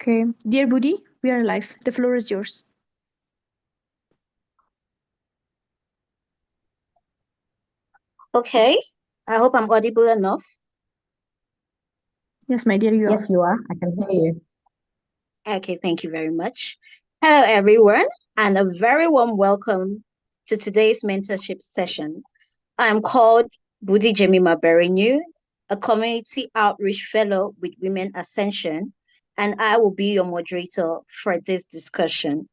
Okay. Dear Budi, we are live. The floor is yours. Okay, I hope I'm audible enough. Yes, my dear, you Yes, are. you are. I can hear you. Okay, thank you very much. Hello, everyone, and a very warm welcome to today's mentorship session. I'm called Budi Jemima Berenyu, a community outreach fellow with Women Ascension, and I will be your moderator for this discussion.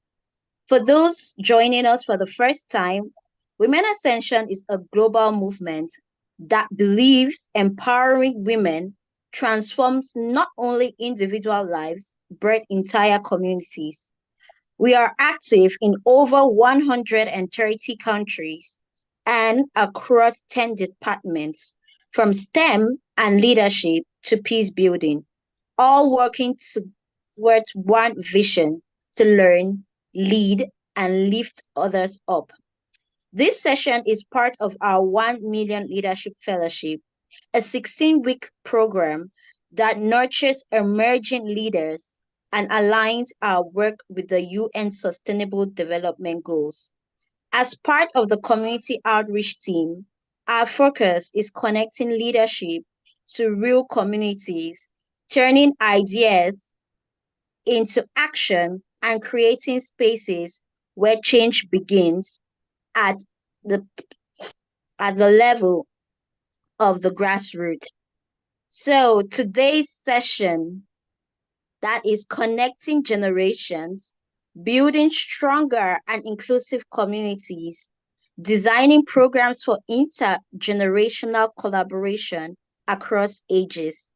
For those joining us for the first time, Women Ascension is a global movement that believes empowering women transforms not only individual lives, but entire communities. We are active in over 130 countries and across 10 departments, from STEM and leadership to peace building, all working towards one vision: to learn, lead, and lift others up. This session is part of our 1 Million Leadership Fellowship, a 16-week program that nurtures emerging leaders and aligns our work with the UN Sustainable Development Goals. As part of the community outreach team, our focus is connecting leadership to real communities, turning ideas into action, and creating spaces where change begins at the at the level of the grassroots. So today's session, that is connecting generations, building stronger and inclusive communities, designing programs for intergenerational collaboration across ages.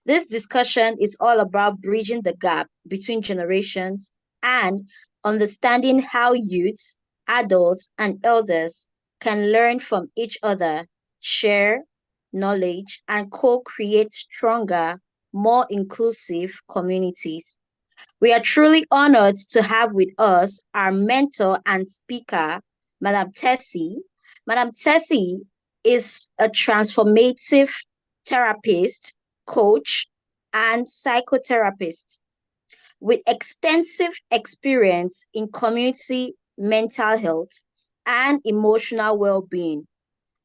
This discussion is all about bridging the gap between generations and understanding how youths, adults, and elders can learn from each other, share knowledge, and co-create stronger, more inclusive communities. We are truly honored to have with us our mentor and speaker, Madam Tessie. Madam Tessie is a transformative therapist, coach, and psychotherapist with extensive experience in community mental health and emotional well-being.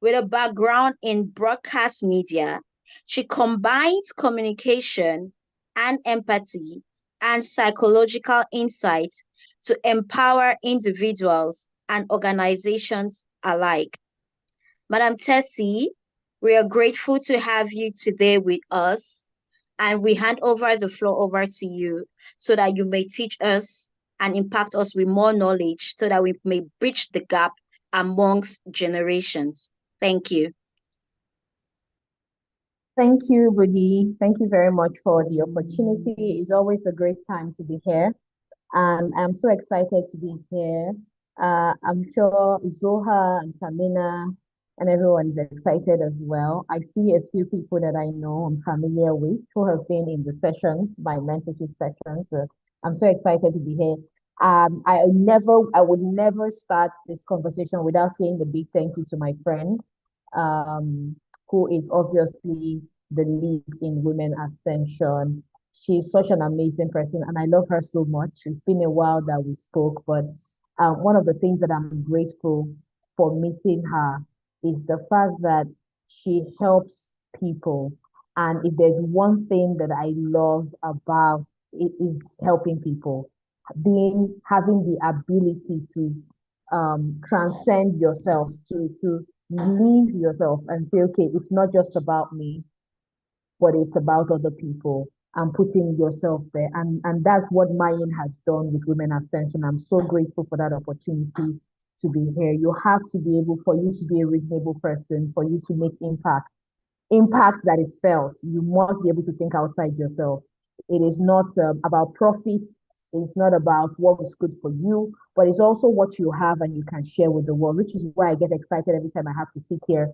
With a background in broadcast media, she combines communication and empathy and psychological insight to empower individuals and organizations alike. Madam Tessie, we are grateful to have you today with us, and we hand over the floor over to you so that you may teach us and impact us with more knowledge so that we may bridge the gap amongst generations. Thank you. Thank you, Budi. Thank you very much for the opportunity. It's always a great time to be here. And I'm so excited to be here. I'm sure Zoha and Tamina and everyone is excited as well. I see a few people that I know I'm familiar with who have been in the sessions, my mentorship sessions. So I'm so excited to be here. I would never start this conversation without saying a big thank you to my friend, um, who is obviously the lead in Women Ascension. She's such an amazing person, and I love her so much. It's been a while that we spoke, but one of the things that I'm grateful for meeting her is the fact that she helps people. And if there's one thing that I love about it is helping people, having the ability to transcend yourself, to leave yourself and say, okay, it's not just about me, but it's about other people and putting yourself there. And that's what Mayan has done with Women Ascension. I'm so grateful for that opportunity to be here. You have to be able, for you to be a reasonable person, for you to make impact that is felt. You must be able to think outside yourself. It is not about profit. It's not about what is good for you, but it's also what you have and you can share with the world, which is why I get excited every time I have to sit here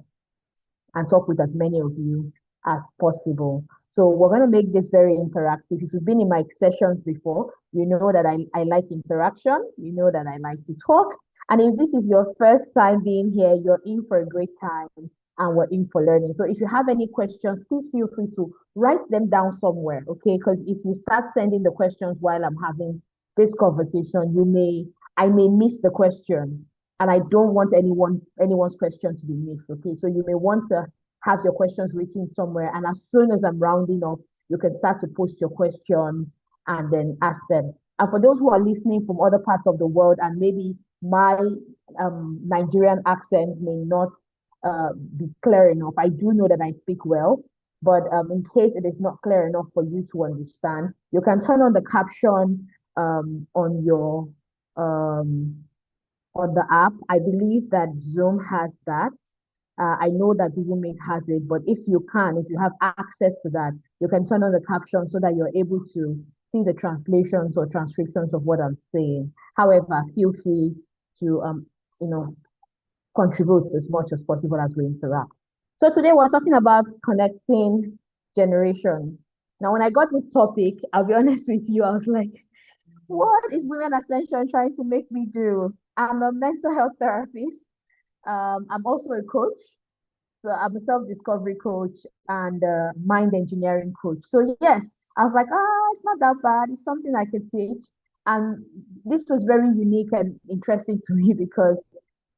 and talk with as many of you as possible. So we're going to make this very interactive. If you've been in my sessions before, you know that I like interaction. You know that I like to talk. And if this is your first time being here, you're in for a great time. and we're in for learning. So if you have any questions, please feel free to write them down somewhere, okay? Because if you start sending the questions while I'm having this conversation, I may miss the question, and I don't want anyone's question to be missed, okay? So you may want to have your questions written somewhere, and as soon as I'm rounding up, you can start to post your question and then ask them. And for those who are listening from other parts of the world, and maybe my Nigerian accent may not be clear enough. I do know that I speak well, but in case it is not clear enough for you to understand, you can turn on the caption on your on the app. I believe that Zoom has that. I know that Google Meet has it, but if you have access to that, you can turn on the caption so that you're able to see the translations or transcriptions of what I'm saying. However, feel free to you know, contribute as much as possible as we interact. So today we're talking about connecting generations. Now, when I got this topic, I'll be honest with you, I was like, what is Women Ascension trying to make me do? I'm a mental health therapist. I'm also a coach. So I'm a self-discovery coach and a mind engineering coach. So yes, I was like, it's not that bad. It's something I can teach. And this was very unique and interesting to me because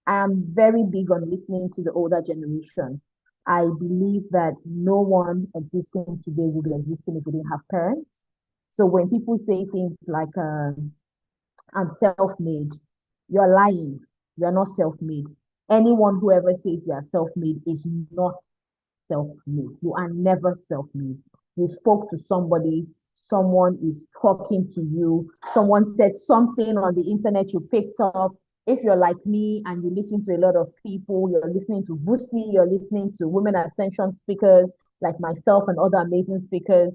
I am very big on listening to the older generation. I believe that no one existing today will be existing if we didn't have parents. So when people say things like, I'm self-made, you're lying. You're not self-made. Anyone who ever says they are self-made is not self-made. You are never self-made. You spoke to somebody, someone is talking to you, someone said something on the internet you picked up. If you're like me and you listen to a lot of people, you're listening to Vusi, you're listening to Women Ascension speakers like myself and other amazing speakers.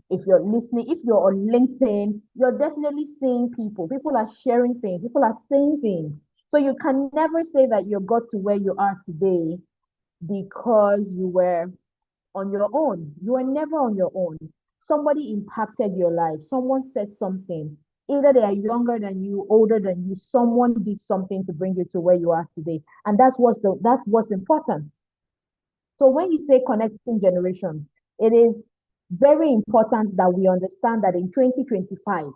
If you're listening, if you're on LinkedIn, you're definitely seeing people. People are sharing things, people are saying things. So you can never say that you got to where you are today because you were on your own. You were never on your own. Somebody impacted your life. Someone said something. Either they are younger than you, older than you. Someone did something to bring you to where you are today, and that's what's important. So when you say connecting generations, it is very important that we understand that in 2025,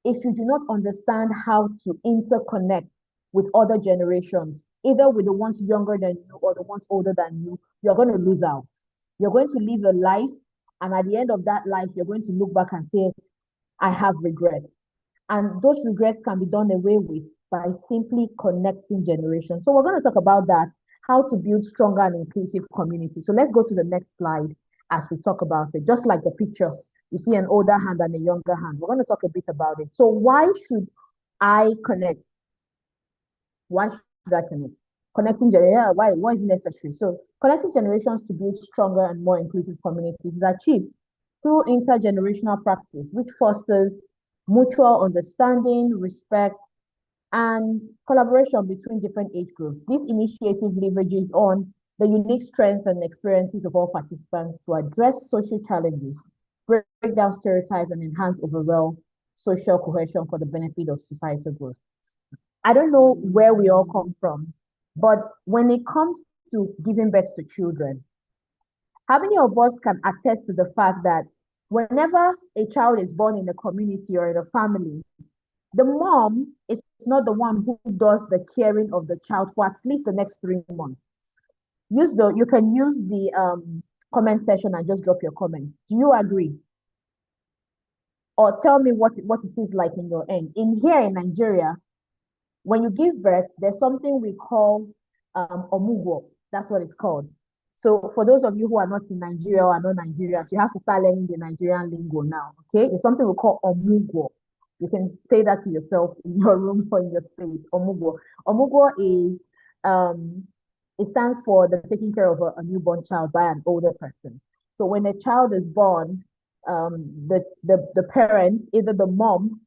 if you do not understand how to interconnect with other generations, either with the ones younger than you or the ones older than you, you're going to lose out. You're going to live a life, and at the end of that life, you're going to look back and say, I have regrets. And those regrets can be done away with by simply connecting generations. So we're going to talk about that, how to build stronger and inclusive communities. So let's go to the next slide as we talk about it. Just like the picture, you see an older hand and a younger hand. We're going to talk a bit about it. So why should I connect? Why should I connect? Connecting generations, why is it necessary? So connecting generations to build stronger and more inclusive communities is achieved through intergenerational practice, which fosters mutual understanding, respect, and collaboration between different age groups. This initiative leverages on the unique strengths and experiences of all participants to address social challenges, break down stereotypes, and enhance overall social cohesion for the benefit of societal growth. I don't know where we all come from, but when it comes to giving birth to children, how many of us can attest to the fact that whenever a child is born in a community or in a family, the mom is not the one who does the caring of the child for at least the next 3 months? You can use the comment section and just drop your comment. Do you agree? Or tell me what it is like in your end. In here in Nigeria, when you give birth, there's something we call omugo. That's what it's called. So for those of you who are not in Nigeria or are not Nigerians, you have to start learning the Nigerian lingo now. Okay, it's something we call omugo. You can say that to yourself in your room or in your space. Omugo. Omugo is it stands for the taking care of a newborn child by an older person. So when a child is born, the parent, either the mom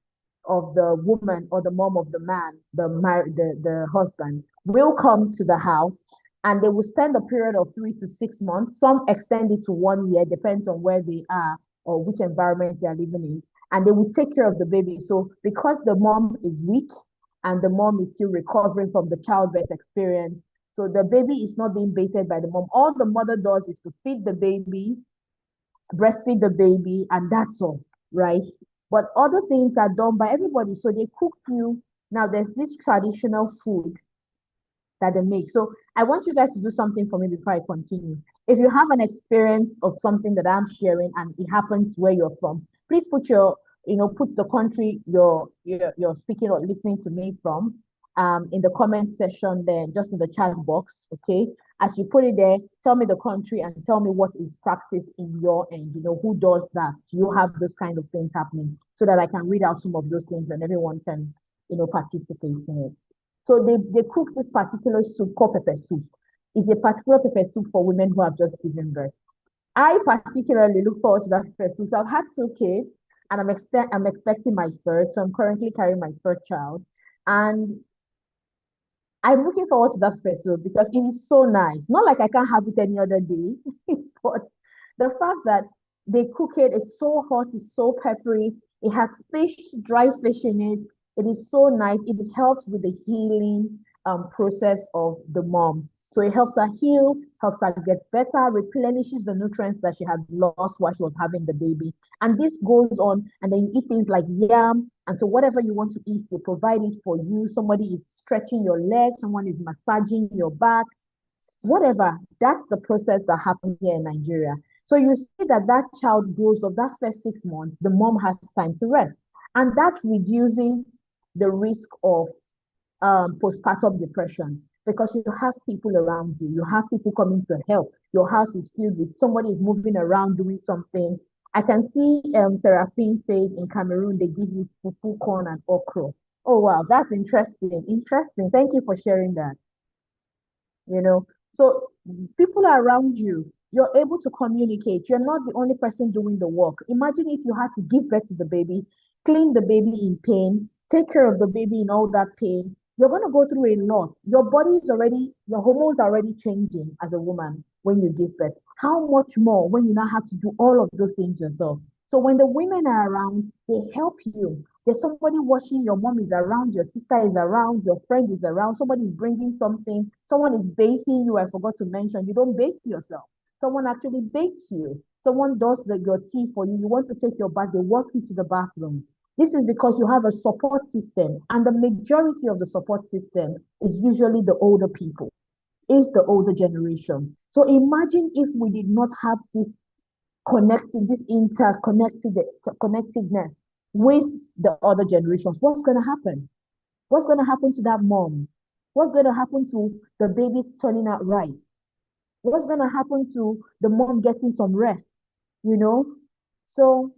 of the woman or the mom of the man, the husband, will come to the house and they will spend a period of 3 to 6 months. Some extend it to 1 year, depends on where they are or which environment they are living in. And they will take care of the baby. So because the mom is weak and the mom is still recovering from the childbirth experience, So the baby is not being baited by the mom. All the mother does is to feed the baby, breastfeed the baby, and that's all, right? But other things are done by everybody. So they cook you. Now there's this traditional food that they make. So I want you guys to do something for me before I continue. If you have an experience of something that I'm sharing and it happens where you're from, please put your, put the country you're speaking or listening to me from in the comment section there, just in the chat box, okay? As you put it there, tell me the country and tell me what is practiced in your end. Who does that? Do you have those kind of things happening? So that I can read out some of those things and everyone can, participate in it. So they cook this particular soup called pepper soup. It's a particular pepper soup for women who have just given birth. I particularly look forward to that pepper soup. So I've had 2 kids and I'm expecting my third. So I'm currently carrying my third child. And I'm looking forward to that pepper soup because it is so nice. Not like I can't have it any other day, but the fact that they cook it, it's so hot, it's so peppery. It has fish, dry fish in it. It is so nice. It helps with the healing process of the mom. So it helps her heal, helps her get better, replenishes the nutrients that she had lost while she was having the baby. And this goes on, and then you eat things like yam. And so whatever you want to eat, they provide it for you. Somebody is stretching your legs, someone is massaging your back, whatever. That's the process that happens here in Nigeria. So you see that that child grows up, that first 6 months, the mom has time to rest. And that's reducing the risk of postpartum depression because you have people around you, you have people coming to help. Your house is filled with somebody is moving around doing something. I can see Seraphine says in Cameroon they give you fufu, corn, and okra. Oh wow, that's interesting. Interesting. Thank you for sharing that. So people are around you, you're able to communicate, you're not the only person doing the work. Imagine if you had to give birth to the baby, clean the baby in pain, take care of the baby in all that pain. You're going to go through a lot. Your body is already, your hormones are already changing as a woman when you give birth. How much more when you now have to do all of those things yourself? So when the women are around, they help you. There's somebody watching, your mom is around, your sister is around, your friend is around, somebody is bringing something, someone is bathing you. I forgot to mention, you don't bathe yourself. Someone actually bathes you. Someone does your tea for you. You want to take your bath, they walk you to the bathroom. This is because you have a support system, and the majority of the support system is usually the older people, is the older generation. So imagine if we did not have this this connectedness with the other generations. What's going to happen? What's going to happen to that mom? What's going to happen to the baby turning out right? What's going to happen to the mom getting some rest? You know? So,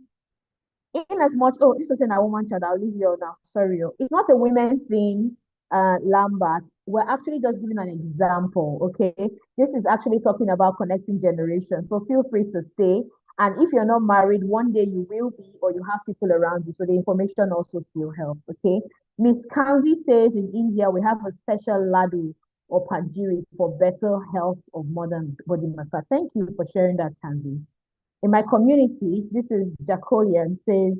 in as much, oh, this was an woman child, I'll leave you now. Sorry, it's not a women thing, Lambert. We're actually just giving an example, okay? This is actually talking about connecting generations. So feel free to stay. And if you're not married, one day you will be, or you have people around you. So the information also still helps, okay? Miss Kanvi says in India, we have a special laddu or panjiri for better health of modern body massage. Thank you for sharing that, Kanvi. In my community, this is Jacolian, says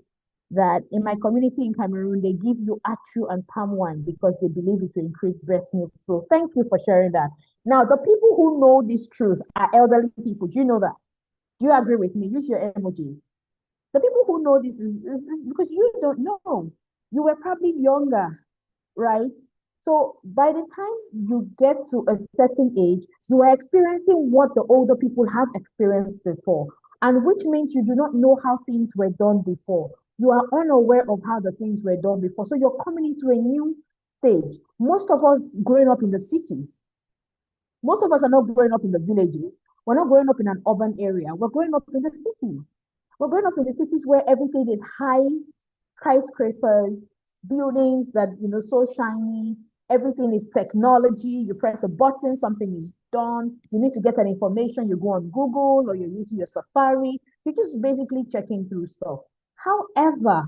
that in my community in Cameroon, they give you atru and palm wine because they believe it will increase breast milk flow. Thank you for sharing that. Now, the people who know this truth are elderly people. Do you know that? Do you agree with me? Use your emoji. The people who know this is because you don't know. You were probably younger, right? So by the time you get to a certain age, you are experiencing what the older people have experienced before, and which means you do not know how things were done before. You are unaware of how the things were done before. So you're coming into a new stage. Most of us growing up in the cities, most of us are not growing up in the villages. We're not growing up in an urban area. We're growing up in the cities. We're growing up in the cities where everything is high, skyscrapers, buildings that so shiny. Everything is technology. You press a button, something is done. You need to get an information. You go on Google or you're using your Safari. You're just basically checking through stuff. However,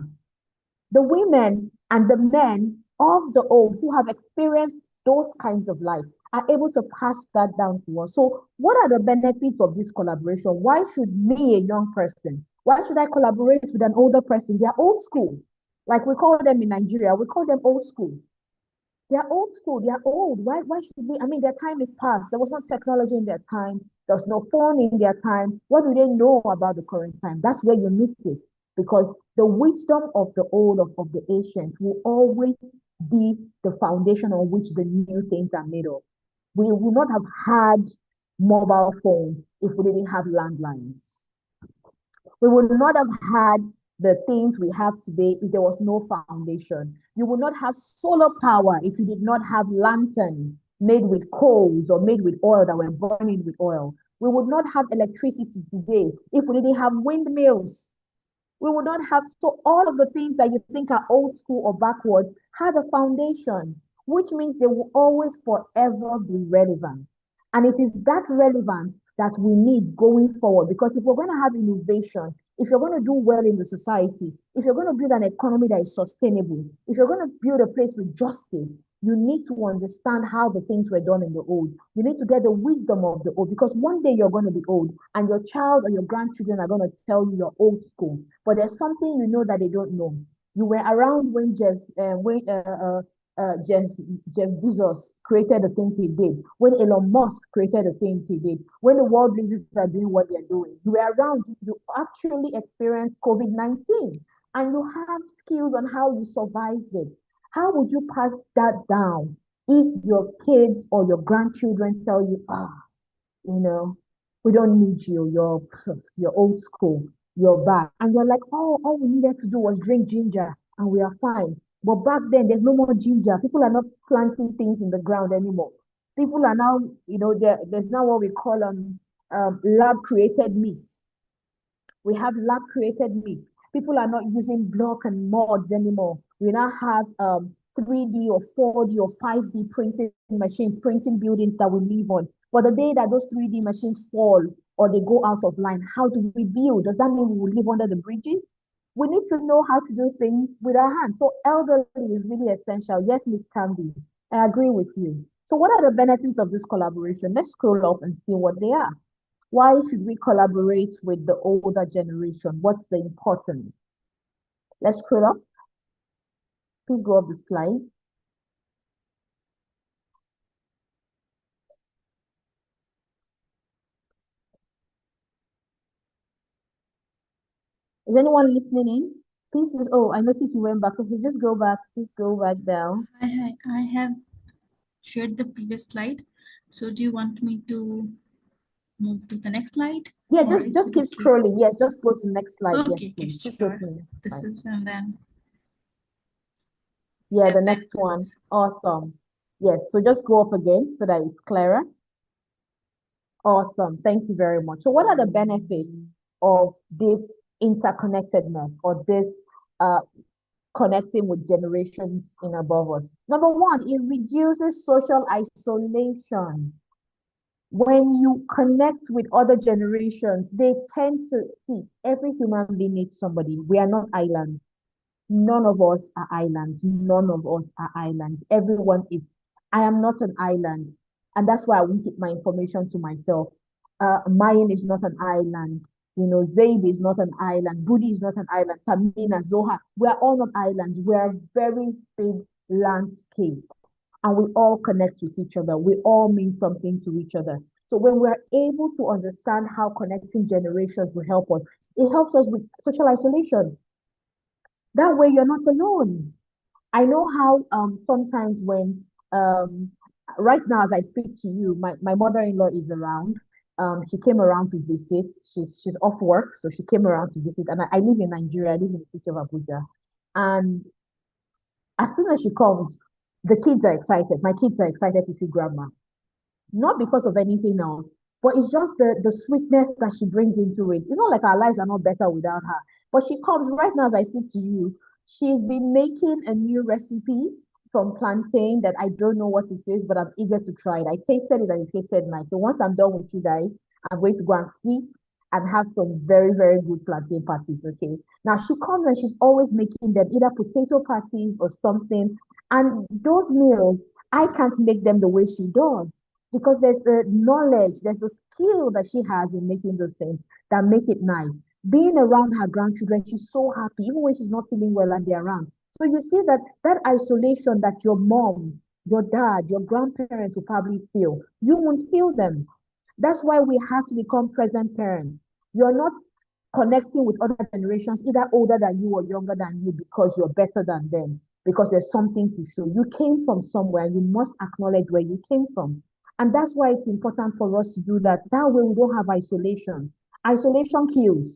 the women and the men of the old who have experienced those kinds of life are able to pass that down to us. So, what are the benefits of this collaboration? Why should me, a young person, why should I collaborate with an older person? They're old school. Like we call them in Nigeria, we call them old school. They are old school. They are old. Why should we? I mean, their time is past. There was no technology in their time. There was no phone in their time. What do they know about the current time? That's where you miss it. Because the wisdom of the old, of the ancients, will always be the foundation on which the new things are made of. We would not have had mobile phones if we didn't have landlines. We would not have had the things we have today if there was no foundation. You would not have solar power if you did not have lanterns made with coals or made with oil that were burning with oil. We would not have electricity today if we didn't have windmills. We would not have, so all of the things that you think are old school or backward had a foundation, which means they will always forever be relevant. And it is that relevance that we need going forward. Because if we're going to have innovation, if you're going to do well in the society, if you're going to build an economy that is sustainable, if you're going to build a place with justice, you need to understand how the things were done in the old. You need to get the wisdom of the old, because one day you're going to be old and your child or your grandchildren are going to tell you you're old school. But there's something you know that they don't know. You were around when Jeff, Jeff Bezos created the things he did, when Elon Musk created the things he did, when the world leaders are doing what they're doing. You were around, you actually experienced COVID-19, and you have skills on how you survived it. How would you pass that down if your kids or your grandchildren tell you, you know, we don't need you, you're old school, you're back. And you're like, oh, all we needed to do was drink ginger and we are fine. But back then, there's no more ginger. People are not planting things in the ground anymore. People are now, there's now what we call lab created meat. We have lab created meat. People are not using block and mods anymore. We now have 3D or 4D or 5D printing machines, printing buildings that we live on. But the day that those 3D machines fall or they go out of line, how do we build? Does that mean we will live under the bridges? We need to know how to do things with our hands. So elderly is really essential. Yes, Miss Candy, I agree with you. So what are the benefits of this collaboration? Let's scroll up and see what they are. Why should we collaborate with the older generation? What's the importance? Let's scroll up. Please go up the slide. Is anyone listening in? Please, oh, I noticed you went back. Okay, just go back. Please go back down. I have shared the previous slide. So do you want me to move to the next slide? Yeah, Or just keep okay? scrolling. Yes, just go to the next slide. Okay, Yes, okay, please. Just go sure. to the next This slide. is, and then Yeah, the the next one. benefits. Awesome. Yes, so just go up again so that it's clearer. Awesome. Thank you very much. So what are the benefits of this interconnectedness or this uh, connecting with generations in above us? Number one, it reduces social isolation. When you connect with other generations, they tend to see every human being needs somebody. We are not islands. None of us are islands. None of us are islands. Everyone is. I am not an island. And that's why I won't keep my information to myself. Mayan is not an island. Zaid is not an island. Budi is not an island. Tamina, Zoha, we are all not islands. We are a very big landscape. And we all connect with each other. We all mean something to each other. So when we're able to understand how connecting generations will help us, it helps us with social isolation. That way you're not alone. I know how sometimes when right now as I speak to you, my mother-in-law is around. She came around to visit. She's off work, so she came around to visit. And I live in Nigeria, I live in the city of Abuja. And as soon as she comes, the kids are excited. My kids are excited to see grandma, not because of anything else, but it's just the sweetness that she brings into it. It's not like our lives are not better without her. But she comes right now as I speak to you. She's been making a new recipe from plantain that I don't know what it is, but I'm eager to try it. I tasted it and it tasted nice. So once I'm done with you guys, I'm going to go and sleep and have some very, very good plantain patties. Okay. Now she comes and she's always making them either potato patties or something. And those meals, I can't make them the way she does because there's the knowledge, there's the skill that she has in making those things that make it nice. Being around her grandchildren, she's so happy, even when she's not feeling well and they're around. So you see that isolation that your mom your dad, your grandparents will probably feel. You won't feel them. That's why we have to become present parents. You're not connecting with other generations, either older than you or younger than you, because you're better than them, because there's something to show. You came from somewhere and you must acknowledge where you came from. And that's why it's important for us to do that. That way we don't have isolation. Isolation kills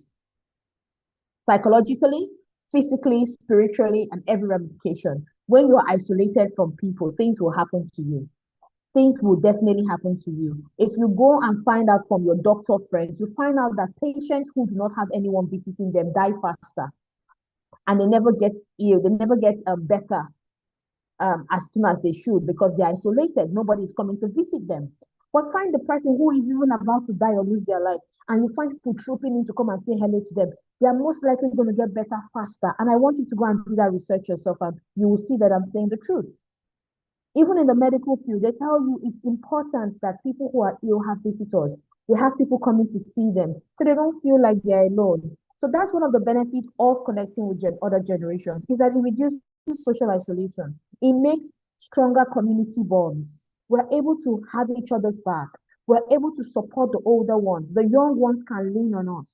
psychologically, physically, spiritually, and every ramification. When you're isolated from people, things will happen to you. Things will definitely happen to you. If you go and find out from your doctor friends, you find out that patients who do not have anyone visiting them die faster and they never get ill, they never get better as soon as they should because they're isolated. Nobody is coming to visit them. But find the person who is even about to die or lose their life, and you find people trooping in to come and say hello to them. They are most likely going to get better faster. And I want you to go and do that research yourself, and you will see that I'm saying the truth. Even in the medical field, they tell you it's important that people who are ill have visitors. They have people coming to see them so they don't feel like they're alone. So that's one of the benefits of connecting with other generations is that it reduces social isolation. It makes stronger community bonds. We're able to have each other's back. We're able to support the older ones. The young ones can lean on us.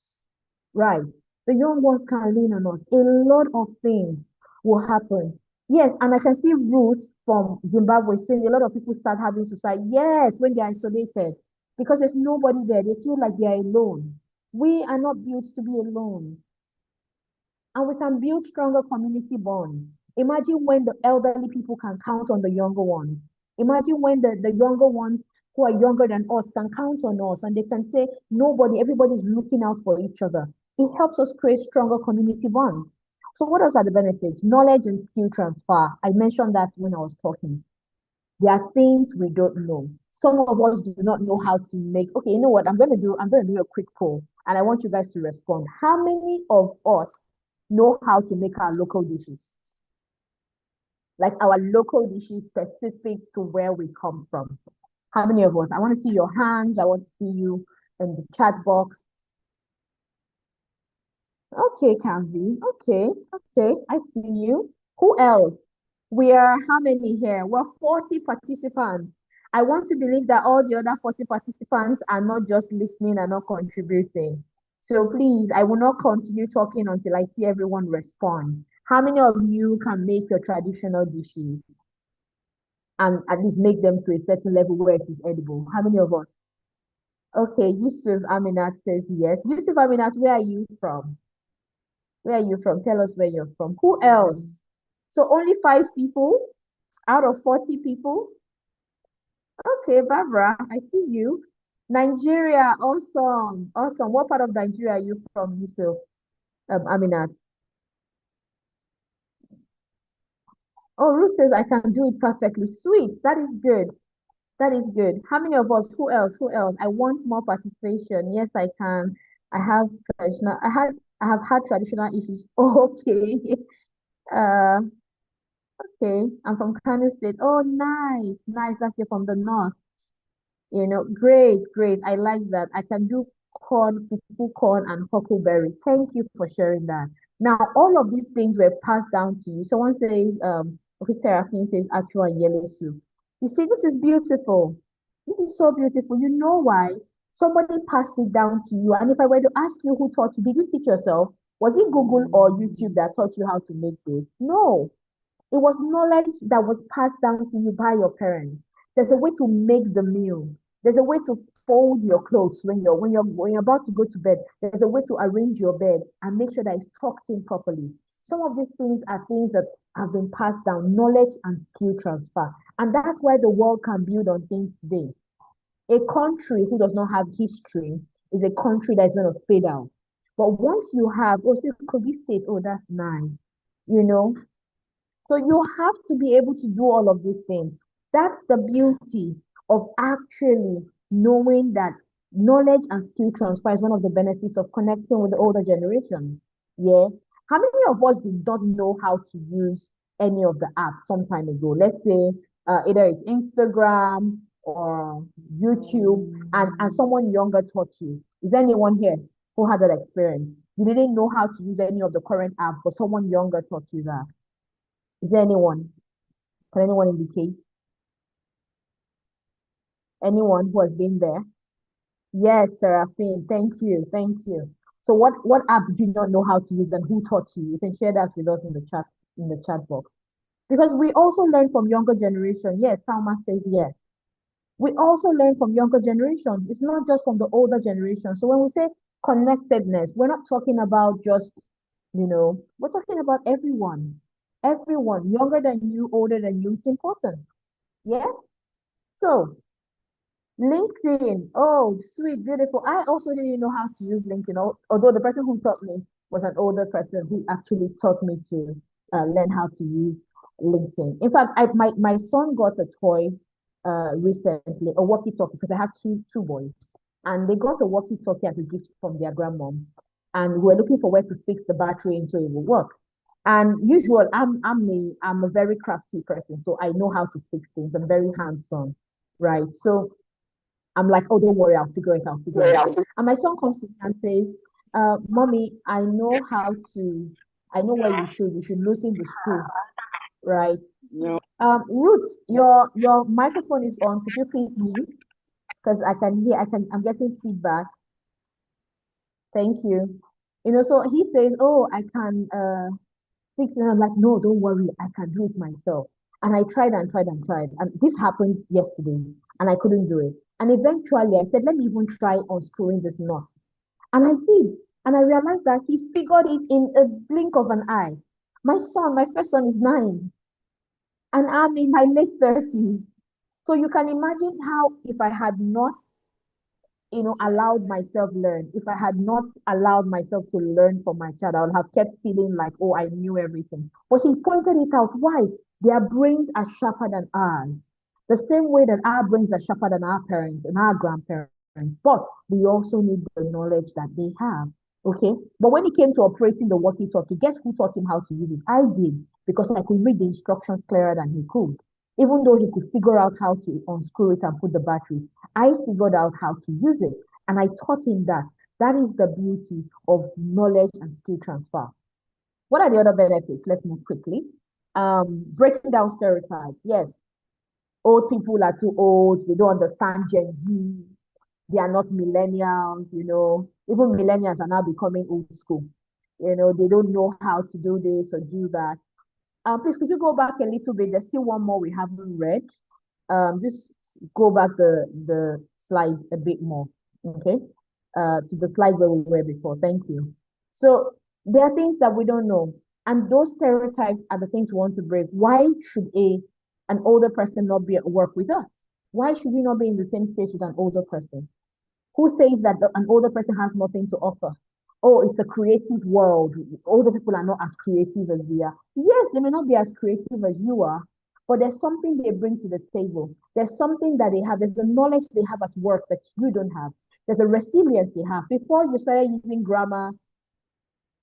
Right. The young ones can lean on us. A lot of things will happen. Yes, and I can see Ruth from Zimbabwe saying a lot of people start having suicide. Yes, when they're isolated, because there's nobody there. They feel like they are alone. We are not built to be alone. And we can build stronger community bonds. Imagine when the elderly people can count on the younger ones. Imagine when the younger ones who are younger than us can count on us and they can say, nobody, everybody's looking out for each other. It helps us create stronger community bonds. So what else are the benefits? Knowledge and skill transfer. I mentioned that when I was talking. There are things we don't know. Some of us do not know how to make, okay, you know what I'm going to do a quick poll and I want you guys to respond. How many of us know how to make our local dishes? Like our local dishes specific to where we come from. How many of us? I want to see your hands. I want to see you in the chat box. Okay, Canvi. Okay, okay, I see you. Who else? We are how many here? We're 40 participants. I want to believe that all the other 40 participants are not just listening and not contributing. So please, I will not continue talking until I see everyone respond. How many of you can make your traditional dishes and at least make them to a certain level where it is edible? How many of us? Okay, Yusuf Aminat says yes. Yusuf Aminat, where are you from? Where are you from? Tell us where you're from. Who else? So only 5 people out of 40 people? Okay, Barbara, I see you. Nigeria, awesome, awesome. What part of Nigeria are you from, Yusuf? Aminat. Oh, Ruth says I can do it perfectly. Sweet, that is good. That is good. How many of us? Who else? Who else? I want more participation. Yes, I can. I have traditional. I have had traditional issues. Oh, okay. Uh, okay. I'm from Kano State. Oh, nice, nice. That you're from the north. Great, great. I like that. I can do corn, fufu corn, and huckleberry. Thank you for sharing that. Now, all of these things were passed down to you. Someone says, okay, Seraphine says actual and yellow soup. You see, this is beautiful. This is so beautiful. You know why? Somebody passed it down to you. And if I were to ask you who taught you, did you teach yourself? Was it Google or YouTube that taught you how to make this? No. It was knowledge that was passed down to you by your parents. There's a way to make the meal. There's a way to fold your clothes when you're about to go to bed. There's a way to arrange your bed and make sure that it's tucked in properly. Some of these things are things that have been passed down, knowledge and skill transfer. And that's why the world can build on things today. A country who does not have history is a country that's going to fade out. But once you have, oh, say Kogi State, oh, that's nice. You know, so you have to be able to do all of these things. That's the beauty of actually knowing that knowledge and skill transfer is one of the benefits of connecting with the older generation. Yeah. How many of us did not know how to use any of the apps some time ago? Let's say either it's Instagram or YouTube, and someone younger taught you. Is there anyone here who had that experience? You didn't know how to use any of the current apps, but someone younger taught you that. Is there anyone? Can anyone indicate? Anyone who has been there? Yes, Seraphine. Thank you. Thank you. So what app did you not know how to use and who taught you? You can share that with us in the chat box. Because we also learn from younger generation. Yes, Salma says yes. We also learn from younger generations. It's not just from the older generation. So when we say connectedness, we're not talking about just, we're talking about everyone. Everyone, younger than you, older than you, it's important. Yeah. So LinkedIn, oh, sweet, beautiful. I also didn't know how to use LinkedIn, although the person who taught me was an older person who actually taught me to learn how to use LinkedIn. In fact, my son got a toy recently, a walkie-talkie, because I have two boys, and they got a walkie-talkie as a gift from their grandmom, and we're looking for where to fix the battery in so it will work. And usual, I'm a very crafty person, so I know how to fix things. I'm very hands-on, right? So I'm like, oh, don't worry, I'll figure it out, figure it out. And my son comes to me and says, Mommy, I know where you should loosen the screw, right? Ruth, your microphone is on. Could you please mute? Because I'm getting feedback. Thank you. So he says, oh, I can fix it. And I'm like, no, don't worry, I can do it myself. And I tried and tried and tried. And this happened yesterday, and I couldn't do it. And eventually I said, let me even try unscrewing this knot. And I did. And I realized that he figured it in a blink of an eye. My first son is 9, and I'm in my late 30s. So you can imagine how if I had not allowed myself learn. If I had not allowed myself to learn from my child, I would have kept feeling like, oh, I knew everything. But he pointed it out. Why? Their brains are sharper than ours. The same way that our brains are sharper than our parents and our grandparents. But we also need the knowledge that they have. Okay. But when it came to operating the walkie-talkie, guess who taught him how to use it? I did, because I could read the instructions clearer than he could. Even though he could figure out how to unscrew it and put the battery, I figured out how to use it, and I taught him that. That is the beauty of knowledge and skill transfer. What are the other benefits? Let's move quickly. Breaking down stereotypes. Yes, old people are too old. They don't understand Gen Z. They are not millennials. Even millennials are now becoming old school. They don't know how to do this or do that. Please, could you go back a little bit? There's still one more we haven't read. Just go back the slide a bit more, okay? To the slide where we were before. Thank you. So there are things that we don't know, and those stereotypes are the things we want to break. Why should an older person not be at work with us? Why should we not be in the same space with an older person? Who says that an older person has nothing to offer? Oh, it's a creative world. Older people are not as creative as we are. Yes, they may not be as creative as you are, but there's something they bring to the table. There's something that they have. There's a knowledge they have at work that you don't have. There's a resilience they have. Before you started using grammar,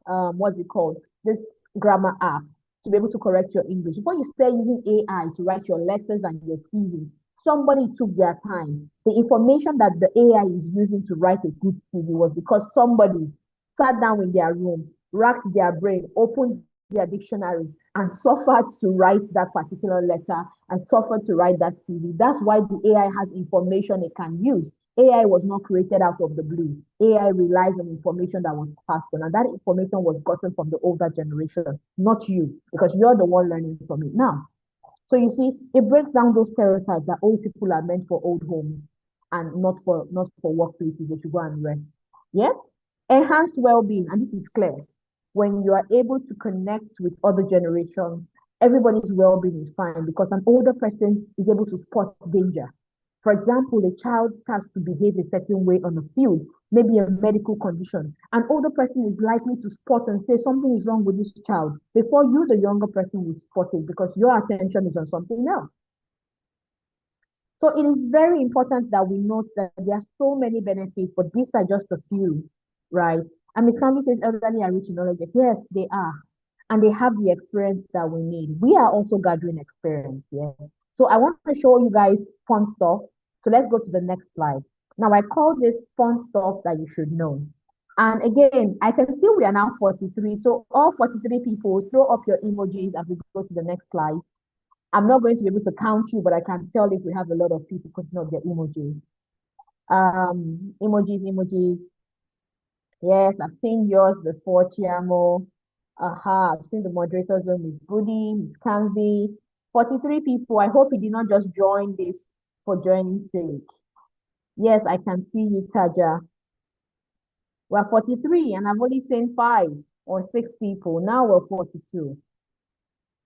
what's it called? This grammar app to be able to correct your English. Before you start using AI to write your letters and your CV, somebody took their time. The information that the AI is using to write a good CV was because somebody sat down in their room, racked their brain, opened their dictionary, and suffered to write that particular letter and suffered to write that CV. That's why the AI has information it can use. AI was not created out of the blue. AI relies on information that was passed on, and that information was gotten from the older generation, not you, because you're the one learning from it now. So you see, it breaks down those stereotypes that old people are meant for old homes and not for workplaces. They should go and rest. Yeah? Enhanced well-being, and this is clear. When you are able to connect with other generations, everybody's well-being is fine because an older person is able to spot danger. For example, a child starts to behave a certain way on the field, maybe a medical condition. An older person is likely to spot and say something is wrong with this child before you, the younger person, will spot it because your attention is on something else. So it is very important that we note that there are so many benefits, but these are just a few, right? And Ms. Campbell says elderly are rich in knowledge. Yes, they are. And they have the experience that we need. We are also gathering experience, yeah. So I want to show you guys fun stuff. So let's go to the next slide. Now I call this fun stuff that you should know. And again, I can see we are now 43. So all 43 people, throw up your emojis as we go to the next slide. I'm not going to be able to count you, but I can tell if we have a lot of people putting up their emojis. Emojis. Yes, I've seen yours before, Chiamo. Aha, I've seen the moderator zone, Miss Goody, Miss Kanzi. 43 people. I hope you did not just join this for joining sake. Yes, I can see you, Taja. We're 43, and I've only seen 5 or 6 people. Now we're 42.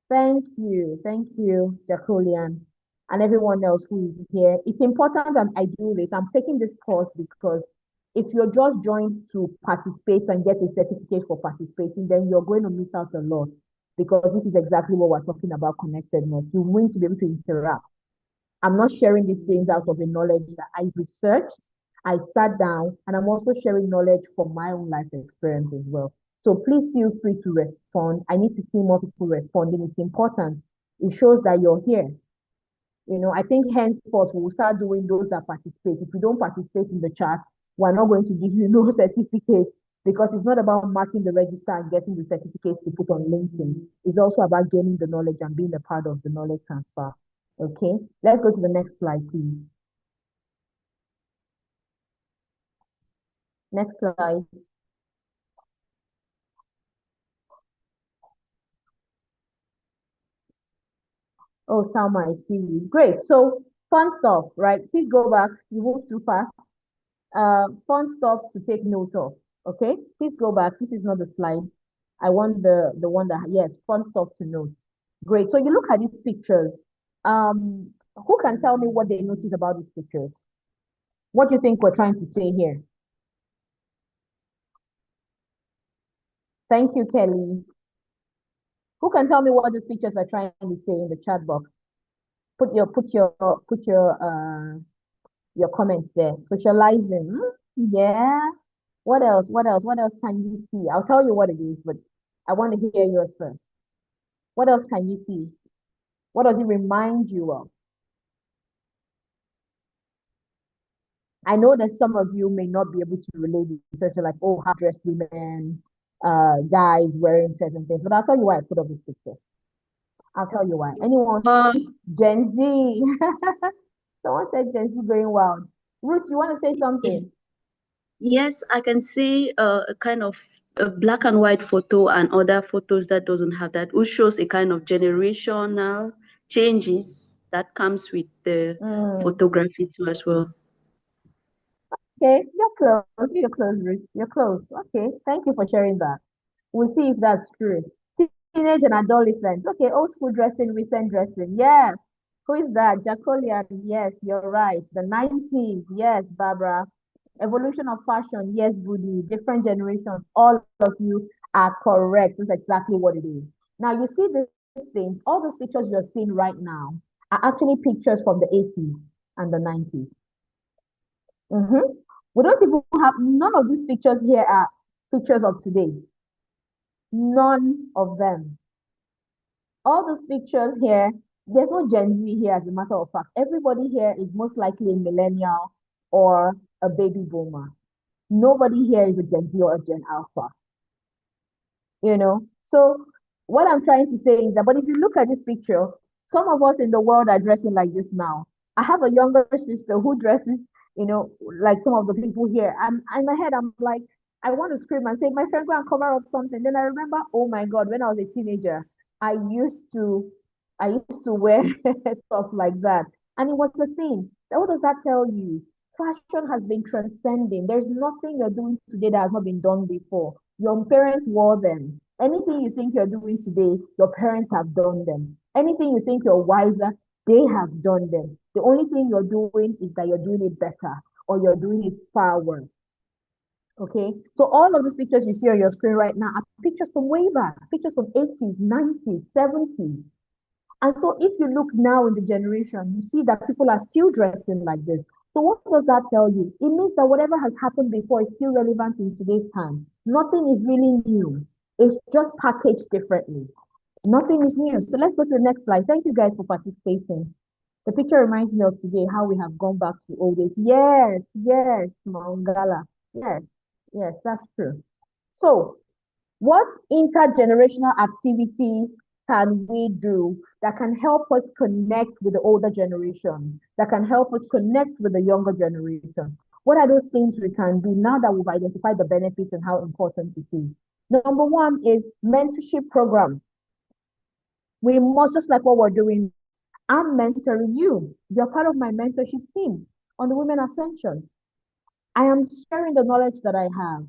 Thank you, Jacolian, and everyone else who is here. It's important that I do this. I'm taking this course because if you're just joined to participate and get a certificate for participating, then you're going to miss out a lot because this is exactly what we're talking about connectedness. You need to be able to interact. I'm not sharing these things out of the knowledge that I researched, I sat down, and I'm also sharing knowledge from my own life experience as well. So please feel free to respond. I need to see more people responding. It's important. It shows that you're here. I think henceforth we'll start doing those that participate. If you don't participate in the chat, we're not going to give you no certificate because it's not about marking the register and getting the certificates to put on LinkedIn. It's also about gaining the knowledge and being a part of the knowledge transfer. Okay, let's go to the next slide, please. Next slide. Oh, Salma, I see you. Great. So fun stuff, right? Please go back. You moved too fast. Fun stuff to take note of. Okay, please go back. This is not the slide. I want the one that yes, fun stuff to note. Great. So you look at these pictures. Who can tell me what they notice about these pictures? What do you think we're trying to say here? Thank you, Kelly. Who can tell me what these pictures are trying to say in the chat box? Put your comments there. Socializing. Yeah. What else? What else? What else can you see? I'll tell you what it is, but I want to hear yours first. What else can you see? What does it remind you of? I know that some of you may not be able to relate because you're like, oh, how dressed women, guys wearing certain things. But I'll tell you why I put up this picture. I'll tell you why. Anyone? Gen Z. Someone said Gen Z going wild. Ruth, you want to say something? Yes, I can see a kind of a black and white photo and other photos that doesn't have that, which shows a kind of generational changes that comes with the photography too as well. Okay, you're close. You're close, Ruth. You're close. Okay, thank you for sharing that. We'll see if that's true. Teenage and adolescents. Okay, old school dressing, recent dressing. Yes. Who is that? Jacolian. Yes, you're right. The 90s. Yes, Barbara. Evolution of fashion. Yes, Budi. Different generations. All of you are correct. That's exactly what it is. Now, you see these things, all those pictures you're seeing right now are actually pictures from the 80s and the 90s. We don't even have, none of these pictures here are pictures of today. None of them. All those pictures here, there's no Gen Z here as a matter of fact. Everybody here is most likely a millennial or a baby boomer. Nobody here is a Gen Z or a Gen Alpha. So what I'm trying to say is that, but if you look at this picture, some of us in the world are dressing like this now. I have a younger sister who dresses, like some of the people here. And in my head, I'm like, I want to scream and say, my friend, go and cover up something. Then I remember, oh my God, when I was a teenager, I used to wear stuff like that. And it was the thing. What does that tell you? Fashion has been transcending. There's nothing you're doing today that has not been done before. Your parents wore them. Anything you think you're doing today, your parents have done them. Anything you think you're wiser, they have done them. The only thing you're doing is that you're doing it better or you're doing it far worse. Okay, so all of these pictures you see on your screen right now are pictures from way back, pictures from 80s, 90s, 70s. And so if you look now in the generation, you see that people are still dressing like this. So what does that tell you? It means that whatever has happened before is still relevant in today's time. Nothing is really new. It's just packaged differently. Nothing is new. So let's go to the next slide. Thank you guys for participating. The picture reminds me of today, how we have gone back to old days. Yes, Mangala. Yes, that's true. So what intergenerational activities can we do that can help us connect with the older generation, that can help us connect with the younger generation? What are those things we can do now that we've identified the benefits and how important it is? Number one is mentorship program. We must, just like what we're doing, I'm mentoring you. You're part of my mentorship team on the Women Ascension. I am sharing the knowledge that I have.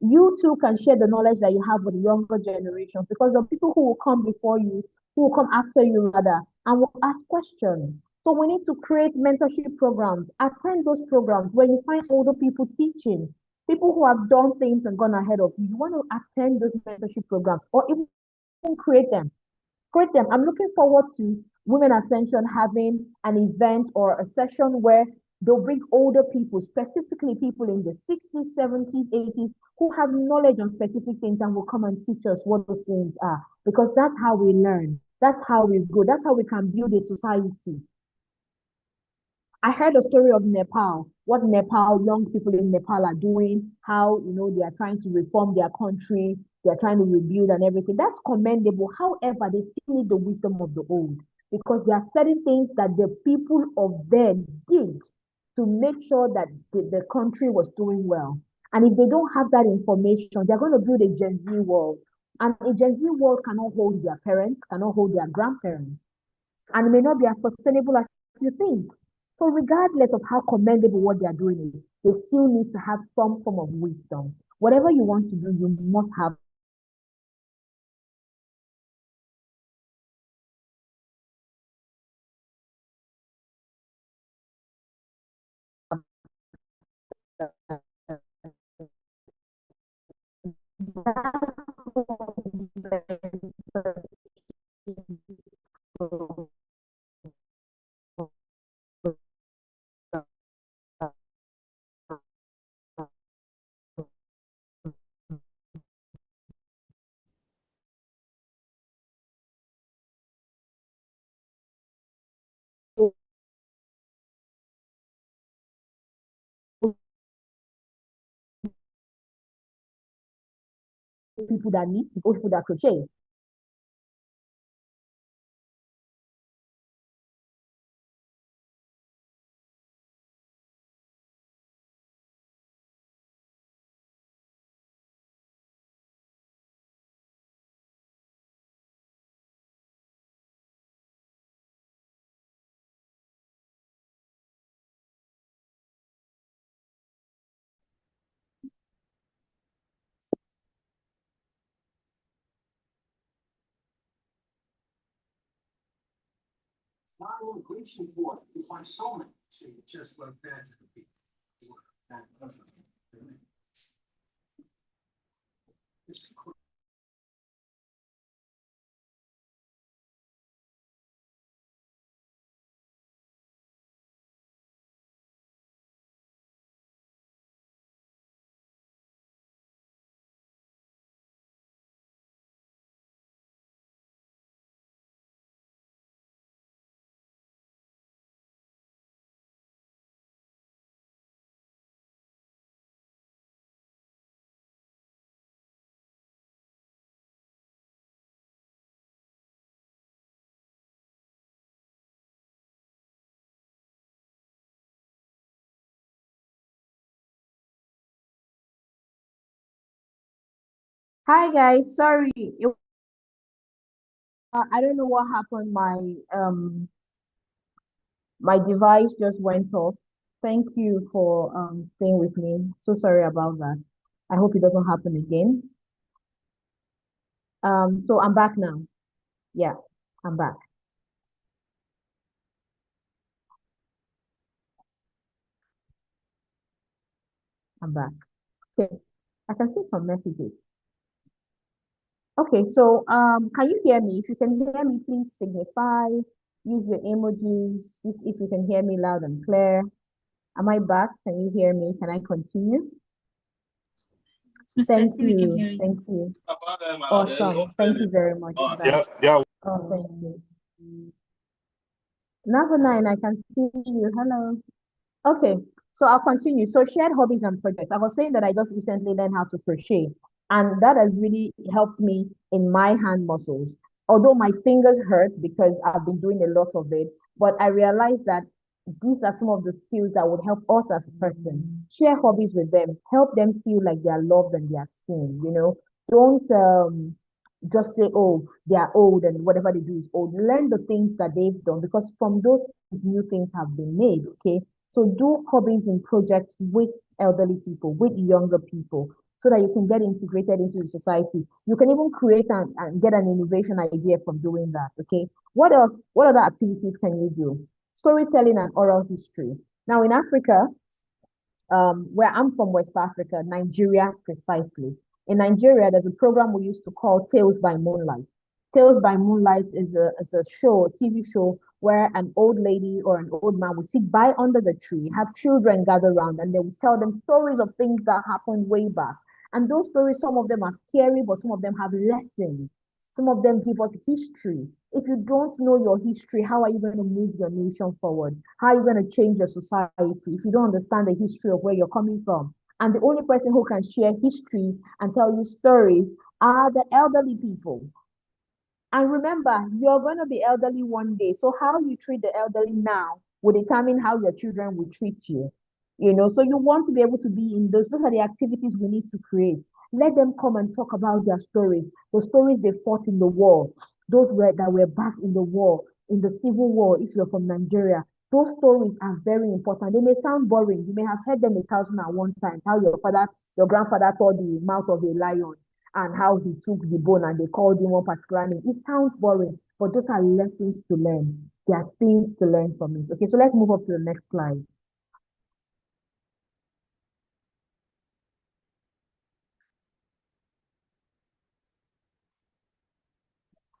You too can share the knowledge that you have with the younger generations, because the people who will come before you, who will come after you rather, and will ask questions. So we need to create mentorship programs. Attend those programs where you find older people teaching, people who have done things and gone ahead of you. You want to attend those mentorship programs or even create them. Create them. I'm looking forward to Women Ascension having an event or a session where they'll bring older people, specifically people in the 60s, 70s, 80s, who have knowledge on specific things and will come and teach us what those things are. Because that's how we learn. That's how we grow. That's how we can build a society. I heard a story of Nepal, what Nepal, young people in Nepal are doing, how, they are trying to reform their country, they are trying to rebuild and everything. That's commendable. However, they still need the wisdom of the old, because there are certain things that the people of then did to make sure that the country was doing well. And if they don't have that information, they're going to build a Gen Z world. And a Gen Z world cannot hold their parents, cannot hold their grandparents, and it may not be as sustainable as you think. So regardless of how commendable what they are doing is, they still need to have some form of wisdom. Whatever you want to do, you must have people that need, people that crochet. It's not an immigration war. You find so many. See, just like that. Hi guys, sorry. I don't know what happened. My device just went off. Thank you for staying with me. So sorry about that. I hope it doesn't happen again. So I'm back now. Yeah, I'm back. I'm back. Okay, I can see some messages. Okay, so can you hear me? If you can hear me, please signify. Use your emojis. If you can hear me loud and clear. Am I back? Can you hear me? Can I continue? Miss Thank Stacy, we can you. hear you. Thank you. Awesome. Thank you very much. I'm back. Yeah. Oh, thank you. Number 9, I can see you. Hello. Okay, so I'll continue. So shared hobbies and projects. I was saying that I just recently learned how to crochet, and that has really helped me in my hand muscles. although my fingers hurt because I've been doing a lot of it, but I realized that these are some of the skills that would help us as a person. Share hobbies with them, help them feel like they are loved and they are seen, you know. Don't just say, oh, they are old and whatever they do is old. Learn the things that they've done because from those things, new things have been made, okay? So do hobbies and projects with elderly people, with younger people, so that you can get integrated into the society. You can even create and get an innovation idea from doing that, okay? What else? What other activities can you do? Storytelling and oral history. Now in Africa, where I'm from, West Africa, Nigeria precisely. In Nigeria, there's a program we used to call Tales by Moonlight. Tales by Moonlight is a show, a TV show, where an old lady or an old man would sit by under the tree, have children gather around, and they would tell them stories of things that happened way back. And those stories, some of them are scary, but some of them have lessons. Some of them give us history. If you don't know your history, how are you going to move your nation forward? How are you going to change your society if you don't understand the history of where you're coming from? And the only person who can share history and tell you stories are the elderly people. And remember, you're going to be elderly one day. So how you treat the elderly now will determine how your children will treat you. You know, so you want to be able to be in those. Those are the activities we need to create. Let them come and talk about their stories, the stories they fought in the war, those that were back in the war, in the civil war, if you're from Nigeria. Those stories are very important. They may sound boring. You may have heard them 1,001 times, how your grandfather tore the mouth of a lion and how he took the bone and they called him one particular name. It sounds boring, but those are lessons to learn. There are things to learn from it. Okay, so let's move up to the next slide.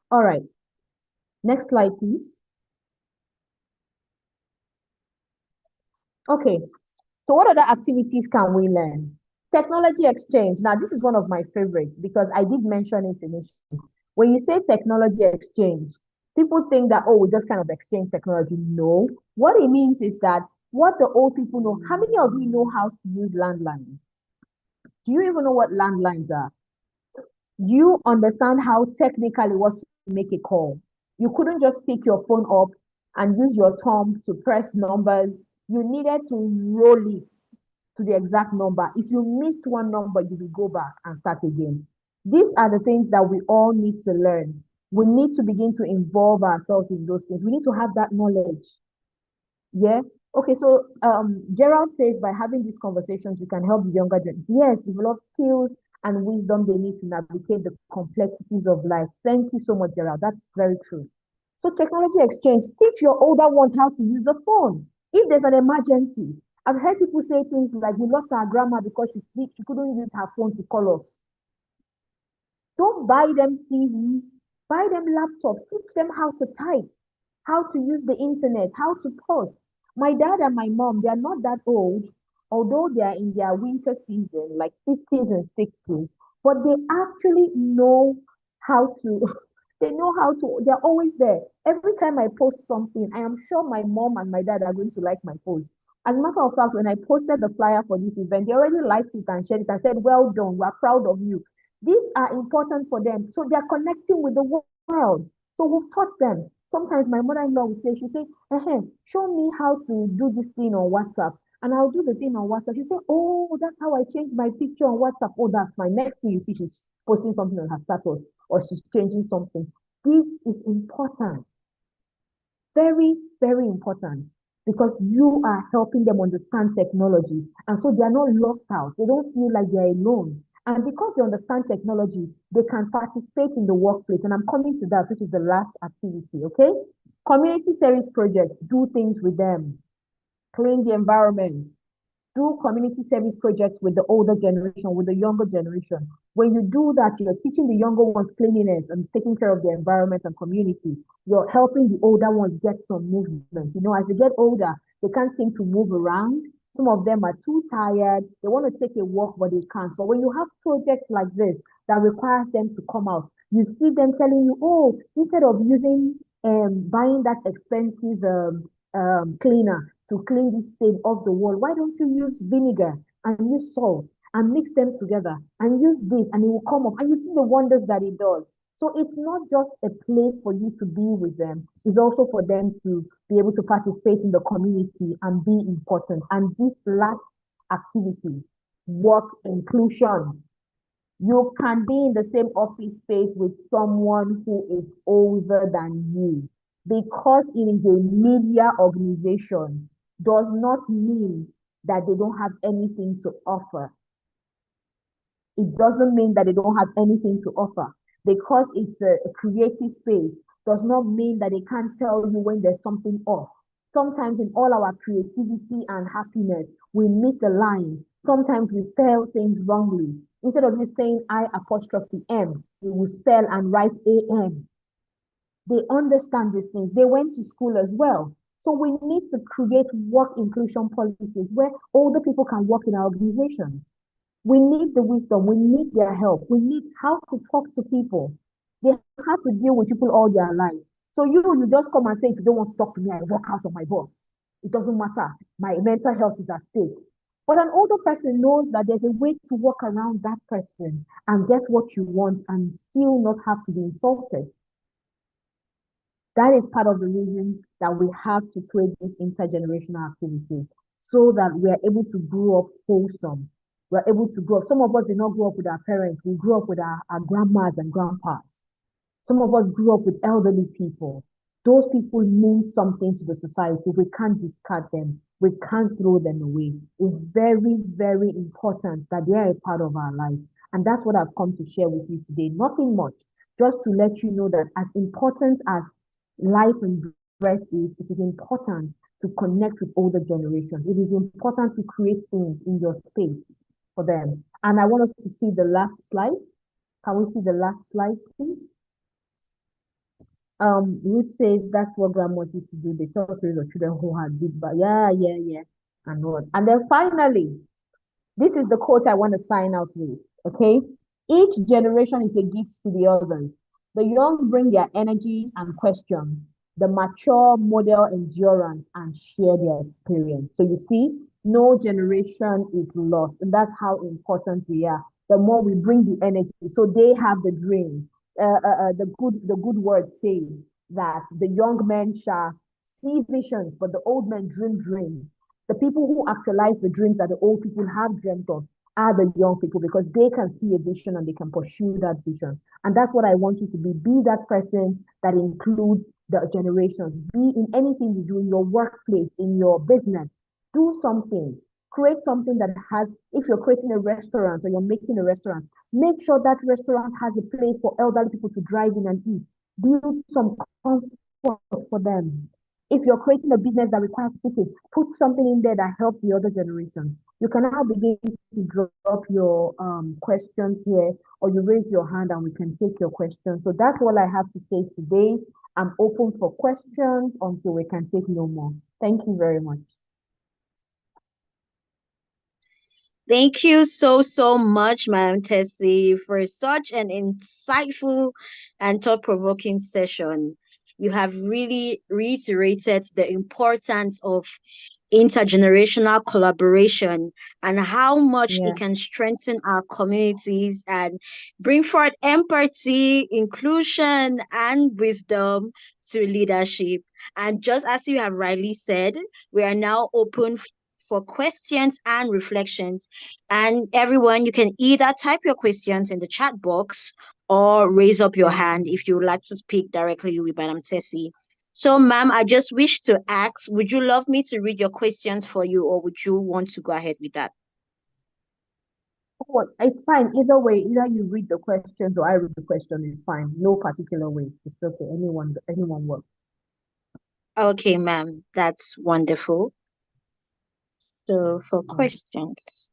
All right, next slide, please. Okay, so what other activities can we learn? Technology exchange. Now, this is one of my favorites because I did mention it initially. When you say technology exchange, people think that, oh, we just kind of exchange technology. No. What it means is that what the old people know, how many of you know how to use landlines? Do you even know what landlines are? Do you understand how technical it was to make a call? You couldn't just pick your phone up and use your thumb to press numbers. You needed to roll it to the exact number. If you missed one number, you will go back and start again. These are the things that we all need to learn. We need to begin to involve ourselves in those things. We need to have that knowledge. Yeah. Okay. So Gerald says by having these conversations, you can help the younger generation. Yes, develop skills and wisdom they need to navigate the complexities of life. Thank you so much, Gerald. That's very true. So technology exchange, teach your older ones how to use the phone. If there's an emergency, I've heard people say things like, we lost our grandma because she couldn't use her phone to call us. Don't buy them TVs, buy them laptops, teach them how to type, how to use the internet, how to post. My dad and my mom, they are not that old, although they are in their winter season, like 50s and 60s, but they actually know how to, they know how to, they're always there. Every time I post something, I am sure my mom and my dad are going to like my post. As a matter of fact, when I posted the flyer for this event, they already liked it and shared it and said, well done, we're proud of you. These are important for them. So they're connecting with the world. So we've taught them. Sometimes my mother-in-law will say, she say, show me how to do this thing on WhatsApp. And I'll do the thing on WhatsApp. She say, oh, that's how I change my picture on WhatsApp. Oh, that's my next thing you see, she's posting something on her status or she's changing something. This is important. Very, very important because you are helping them understand technology. And so they are not lost out. They don't feel like they're alone. And because they understand technology, they can participate in the workplace. And I'm coming to that, which is the last activity, okay? Community service projects, do things with them. Clean the environment, do community service projects with the older generation, with the younger generation. When you do that, you're teaching the younger ones cleanliness and taking care of the environment and community. You're helping the older ones get some movement. You know, as they get older, they can't seem to move around. Some of them are too tired. They want to take a walk, but they can't. So when you have projects like this that requires them to come out, you see them telling you, oh, instead of using buying that expensive cleaner to clean this stain off the wall, why don't you use vinegar and use salt and mix them together and use this and it will come off and you see the wonders that it does. So it's not just a place for you to be with them, it's also for them to be able to participate in the community and be important. And this last activity, work inclusion, you can be in the same office space with someone who is older than you. Because it is a media organization, does not mean that they don't have anything to offer. It doesn't mean that they don't have anything to offer. Because it's a creative space does not mean that they can't tell you when there's something off. Sometimes in all our creativity and happiness, we miss the line. Sometimes we spell things wrongly. Instead of you saying I apostrophe M, you will spell and write AM. They understand these things. They went to school as well. So we need to create work inclusion policies where older people can work in our organization. We need the wisdom. We need their help. We need how to talk to people. They have to deal with people all their lives. So you just come and say, if you don't want to talk to me, I walk out of my boss. It doesn't matter. My mental health is at stake. But an older person knows that there's a way to work around that person and get what you want and still not have to be insulted. That is part of the reason that we have to create these intergenerational activities so that we are able to grow up wholesome. We're able to grow up. Some of us did not grow up with our parents. We grew up with our grandmas and grandpas. Some of us grew up with elderly people. Those people mean something to the society. We can't discard them. We can't throw them away. It's very, very important that they are a part of our life. And that's what I've come to share with you today. Nothing much, just to let you know that as important as life and breath is, it is important to connect with older generations. It is important to create things in your space for them. And I want us to see the last slide. Can we see the last slide, please? Ruth says that's what grandmas used to do. They tell stories of children who had big, but yeah, and what. And then finally, this is the quote I want to sign out with. Okay, each generation is a gift to the others. The young bring their energy and questions. The mature model endurance and share their experience. So you see, no generation is lost, and that's how important we are. The more we bring the energy, so they have the dream. The good word says that the young men shall see visions, but the old men dream dreams. The people who actualize the dreams that the old people have dreamt of are the young people because they can see a vision and they can pursue that vision. And that's what I want you to be. Be that person that includes the generations. Be in anything you do in your workplace, in your business. Do something. Create something that has, if you're creating a restaurant or you're making a restaurant, make sure that restaurant has a place for elderly people to drive in and eat. Build some comfort for them. If you're creating a business that requires people, put something in there that helps the other generation. You can now begin to drop your questions here, or you raise your hand and we can take your questions. So that's all I have to say today. I'm open for questions until we can take no more. Thank you very much. Thank you so much, Ma'am Tessie, for such an insightful and thought-provoking session. You have really reiterated the importance of intergenerational collaboration and how much Yeah. it can strengthen our communities and bring forth empathy, inclusion, and wisdom to leadership. And just as you have rightly said, we are now open for questions and reflections. And everyone, you can either type your questions in the chat box or raise up your hand if you would like to speak directly with Madam Tessie. So, ma'am, I just wish to ask, would you love me to read your questions for you, or would you want to go ahead with that? Oh, it's fine. Either way, either you read the questions or I read the question, it's fine. No particular way. It's okay. Anyone works. Okay, ma'am, that's wonderful. So, for Mm. questions.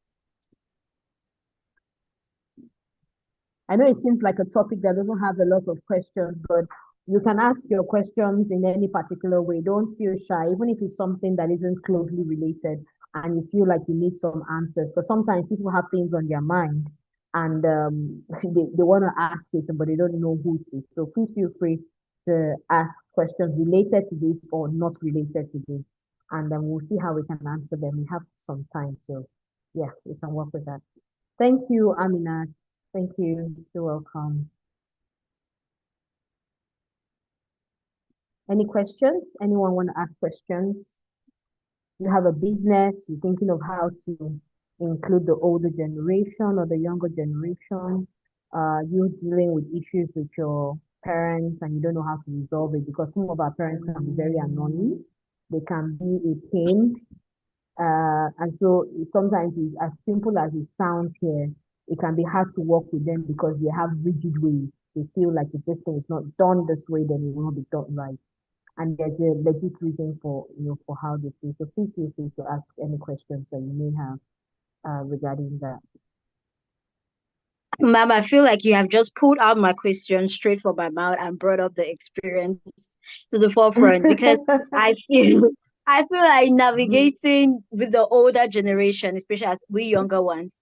I know it seems like a topic that doesn't have a lot of questions, but you can ask your questions in any particular way. Don't feel shy, even if it's something that isn't closely related and you feel like you need some answers. Because sometimes people have things on their mind and they want to ask it, but they don't know who it is. So please feel free to ask questions related to this or not related to this. And then we'll see how we can answer them. We have some time. So yeah, we can work with that. Thank you, Amina. Thank you. You're welcome. Any questions? Anyone want to ask questions? You have a business, you're thinking of how to include the older generation or the younger generation. You're dealing with issues with your parents and you don't know how to resolve it because some of our parents can be very annoying. They can be a pain. And so sometimes it's as simple as it sounds here, it can be hard to work with them because they have rigid ways. They feel like if this thing is not done this way, then it will not be done right. And there's a legit reason for for how they feel. So please feel free to ask any questions that you may have regarding that. Ma'am, I feel like you have just pulled out my question straight from my mouth and brought up the experience to the forefront because I feel I feel like navigating with the older generation, especially as we younger ones,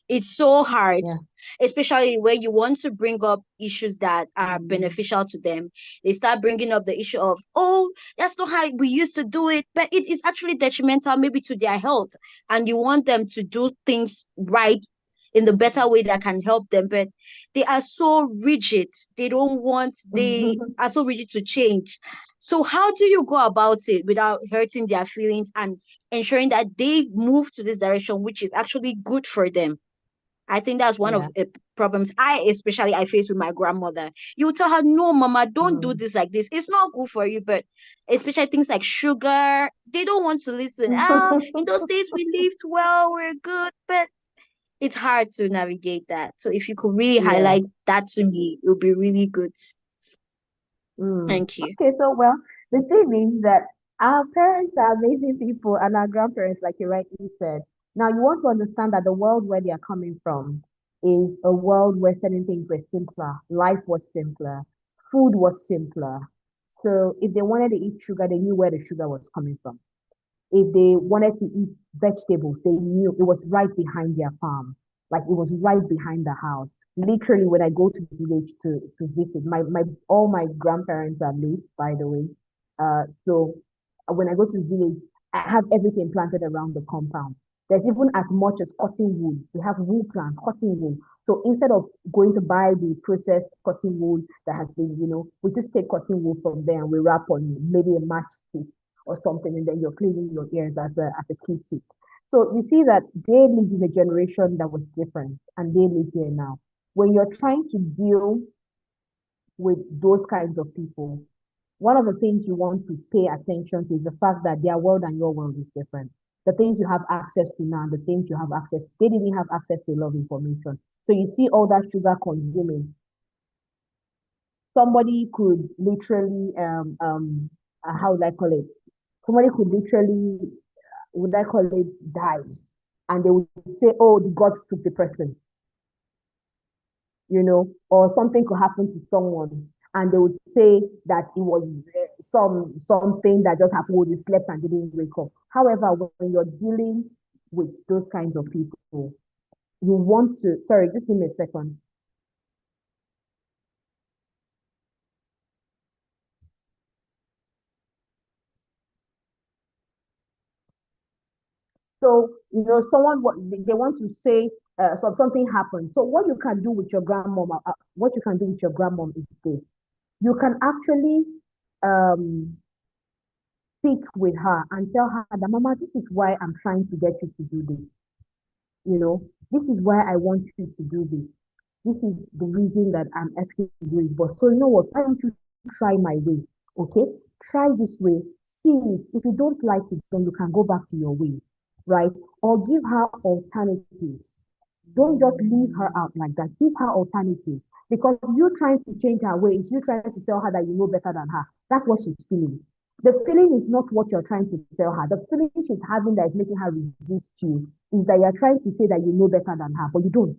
it's so hard, Yeah. especially when you want to bring up issues that are beneficial to them. They start bringing up the issue of, oh, that's not how we used to do it, but it is actually detrimental maybe to their health, and you want them to do things right in the better way that can help them, but they are so rigid. They are so rigid to change. So how do you go about it without hurting their feelings and ensuring that they move to this direction, which is actually good for them? I think that's one Yeah. of the problems I face with my grandmother. You tell her, no, mama, don't do this like this. It's not good for you. But especially things like sugar, they don't want to listen. In those days we lived well, we're good. But it's hard to navigate that. So if you could really Yeah. highlight that to me, it would be really good. Mm. Thank you. Okay, so well, the thing is that our parents are amazing people and our grandparents, like you rightly said. Now, you want to understand that the world where they are coming from is a world where certain things were simpler, life was simpler, food was simpler. So if they wanted to eat sugar, they knew where the sugar was coming from. If they wanted to eat vegetables, they knew it was right behind their farm, like it was right behind the house. Literally, when I go to the village to visit, my all my grandparents are late, by the way. So when I go to the village, I have everything planted around the compound. There's even as much as cotton wool. We have wool plant, cotton wool. So instead of going to buy the processed cotton wool that has been, we just take cotton wool from there and we wrap on maybe a matchstick or something, and then you're cleaning your ears as a Q-tip. So you see that they lived in a generation that was different, and they live here now. When you're trying to deal with those kinds of people, one of the things you want to pay attention to is the fact that their world and your world is different. The things you have access to now, the things you have access to, they didn't have access to a lot of information. So you see all that sugar consuming. Somebody could literally how would I call it? Somebody could literally, would I call it, die. And they would say, oh, the gods took the person, or something could happen to someone. And they would say that it was something that just happened, they slept and didn't wake up. However, when you're dealing with those kinds of people, you want to, sorry, just give me a second. So, someone they want to say something happened. So what you can do with your grandmom, what you can do with your grandmom is this. You can actually um, speak with her and tell her that, Mama, this is why I'm trying to get you to do this. This is why I want you to do this. This is the reason that I'm asking you to do it. But so you know what? Why don't you try my way? Okay? Try this way. See it. If you don't like it, then you can go back to your way, right? Or give her alternatives. Don't just leave her out like that. Give her alternatives. Because you trying to change her ways, you trying to tell her that you know better than her. That's what she's feeling. The feeling is not what you're trying to tell her. The feeling she's having that is making her resist you is that you're trying to say that you know better than her, but you don't.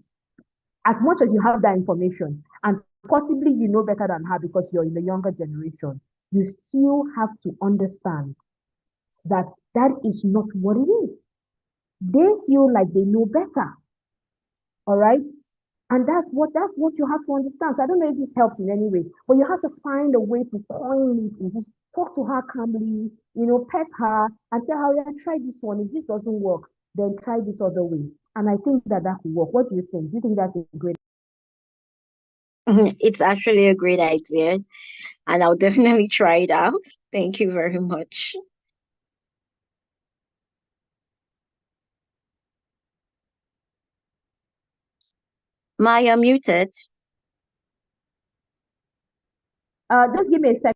As much as you have that information, and possibly you know better than her because you're in the younger generation, you still have to understand that that is not what it is. They feel like they know better. All right. And that's what you have to understand. So I don't know if this helps in any way, but you have to find a way to coin it and just talk to her calmly, pet her and tell her, yeah, try this one. If this doesn't work, then try this other way. And I think that could work. What do you think? Do you think that's a great? It's actually a great idea, and I'll definitely try it out. Thank you very much. Maya muted. Just give me a second.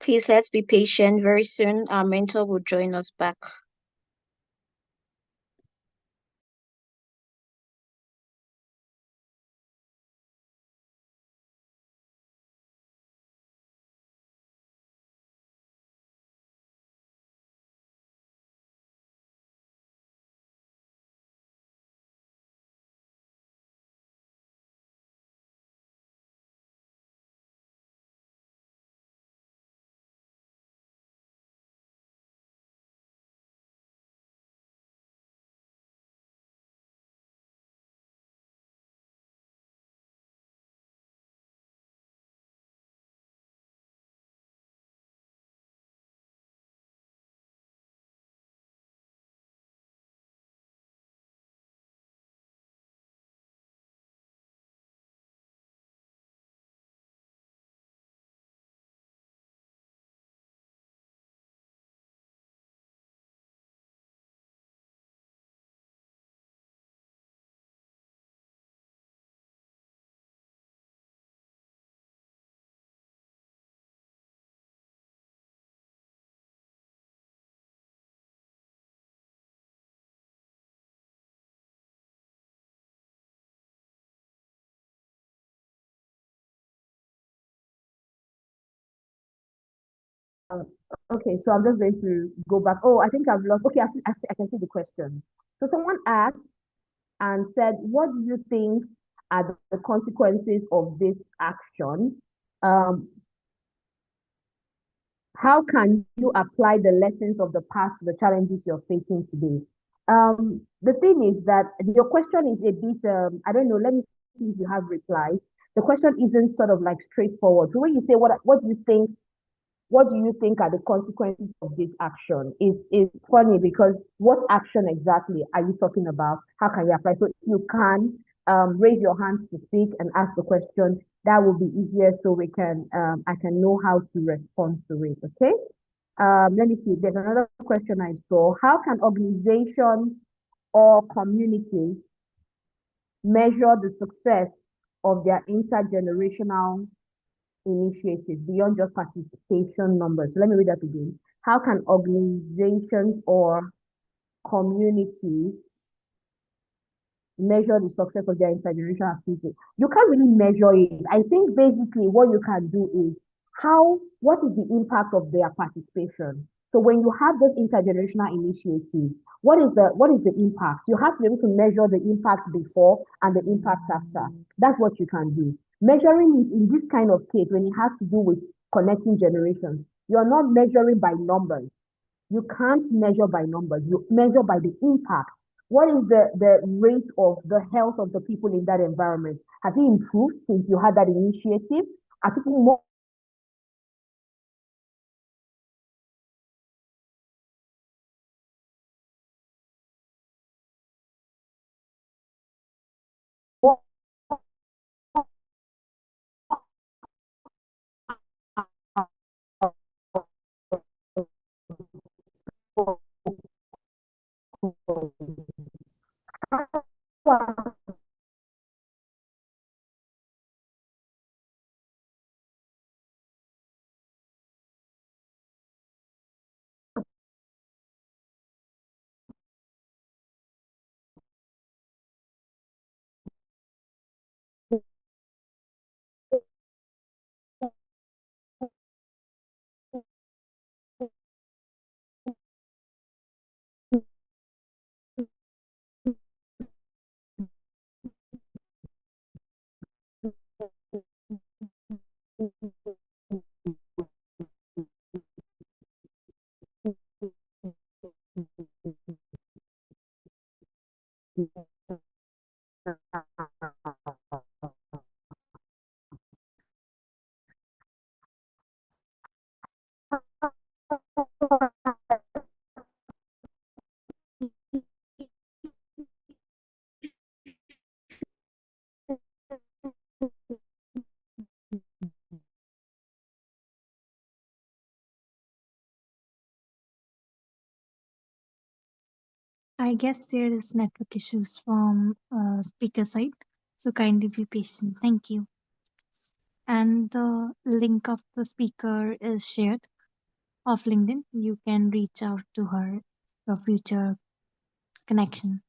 Please let's be patient. Very soon, our mentor will join us back. Okay, so I'm just going to go back. Oh, I think I've lost. Okay, I can see the question. So someone asked and said, what do you think are the consequences of this action? Um, how can you apply the lessons of the past to the challenges you're facing today? The thing is that your question is a bit, I don't know, let me see if you have replies. The question isn't sort of like straightforward. So when you say, what do you think are the consequences of this action? It's funny because what action exactly are you talking about? How can you apply? So if you can raise your hand to speak and ask the question, that will be easier so we can I can know how to respond to it. Okay. Let me see. There's another question I saw. How can organizations or communities measure the success of their intergenerational initiatives beyond just participation numbers? So let me read that again. How can organizations or communities measure the success of their intergenerational activity? You can't really measure it. I think basically what you can do is what is the impact of their participation? So when you have those intergenerational initiatives, what is the impact? You have to be able to measure the impact before and the impact after. That's what you can do. Measuring it in this kind of case, when it has to do with connecting generations, you're not measuring by numbers. You can't measure by numbers. You measure by the impact. What is the rate of the health of the people in that environment? Has it improved since you had that initiative? Are people more I guess there is network issues from speaker side, so kindly be patient. Thank you. And the link of the speaker is shared of LinkedIn. You can reach out to her for future connection.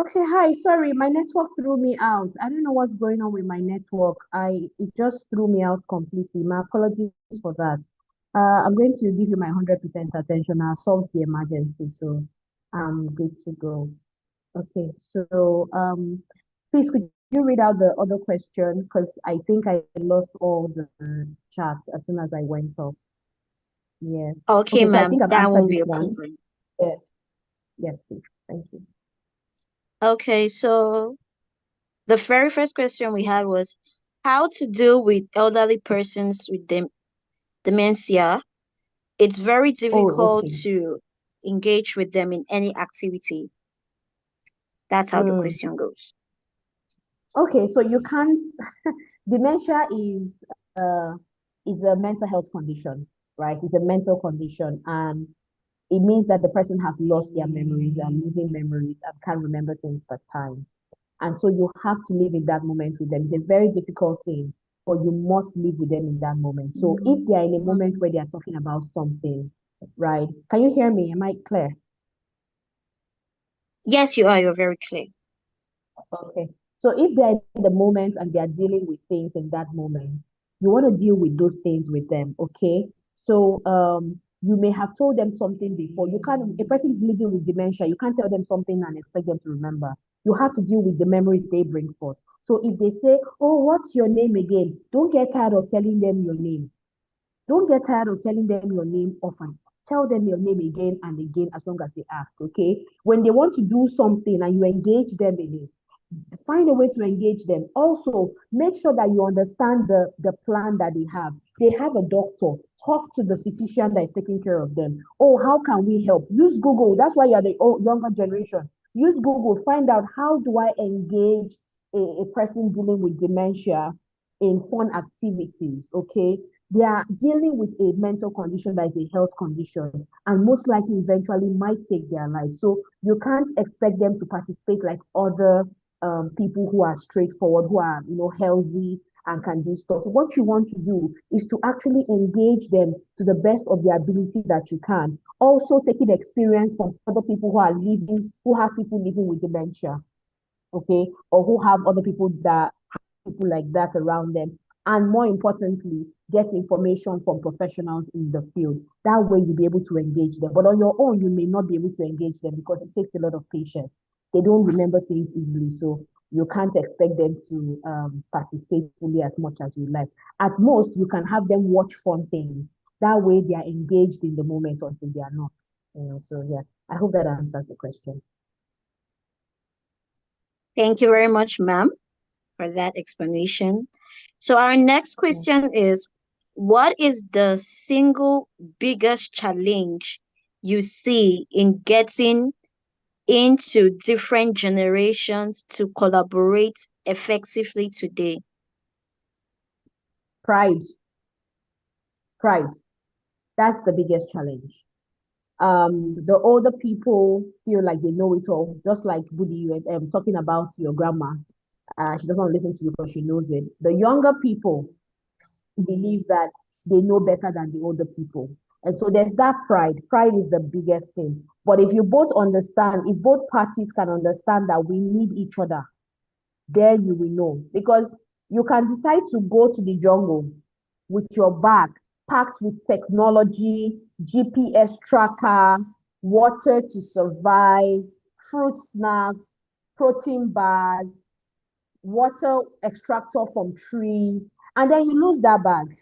Okay, hi. Sorry, my network threw me out. I don't know what's going on with my network. It just threw me out completely. My apologies for that. I'm going to give you my 100% attention. I'll solve the emergency, so I'm good to go. Okay, so please could you read out the other question? Because I think I lost all the chat as soon as I went off. Yeah. Okay, Okay, so I ma'am, think I've that answered won't be this a one. problem. Yeah. Yes, please. Thank you. Okay, so the very first question we had was how to deal with elderly persons with dementia. It's very Oh, difficult okay. to engage with them in any activity. That's how the Mm. question goes. Okay, so you can't. Dementia uh is a mental health condition, right? It's a mental condition, and it means that the person has lost their memories and losing memories and can't remember things per time. And so you have to live in that moment with them. It's a very difficult thing, but you must live with them in that moment. So if they are in a moment where they are talking about something, right? Can you hear me? Am I clear? Yes, you are. You're very clear. Okay. So if they're in the moment and they're dealing with things in that moment, you want to deal with those things with them, okay? So you may have told them something before. You can't, a person is living with dementia, you can't tell them something and expect them to remember. You have to deal with the memories they bring forth. So if they say, "Oh, what's your name again?" Don't get tired of telling them your name. Don't get tired of telling them your name often. Tell them your name again and again as long as they ask, okay? When they want to do something and you engage them in it, find a way to engage them. Also, make sure that you understand the plan that they have. They have a doctor. Talk to the physician that is taking care of them. Oh, how can we help? Use Google. That's why you're the younger generation. Use Google. Find out how do I engage a person dealing with dementia in fun activities. Okay. They are dealing with a mental condition that is a health condition and most likely eventually might take their life. So you can't expect them to participate like other people who are straightforward, who are healthy and can do stuff. So what you want to do is to actually engage them to the best of their ability that you can. Also taking experience from other people who have people living with dementia, okay, or who have other people that have people like that around them. And more importantly, get information from professionals in the field. That way you'll be able to engage them. But on your own, you may not be able to engage them because it takes a lot of patience. They don't remember things easily. So you can't expect them to participate fully as much as you like. At most, you can have them watch fun things. That way they are engaged in the moment until they are not. So yeah, I hope that answers the question. Thank you very much, ma'am, for that explanation. So our next Yeah. question is, what is the single biggest challenge you see in getting into different generations to collaborate effectively today? Pride. Pride. That's the biggest challenge. The older people feel like they know it all, just like Budi, you were talking about your grandma. She doesn't listen to you because she knows it. The younger people believe that they know better than the older people. And so there's that pride. Pride is the biggest thing. But if you both understand, if both parties can understand that we need each other, then you will know. Because you can decide to go to the jungle with your bag packed with technology, GPS tracker, water to survive, fruit snacks, protein bars, water extractor from trees, and then you lose that bag.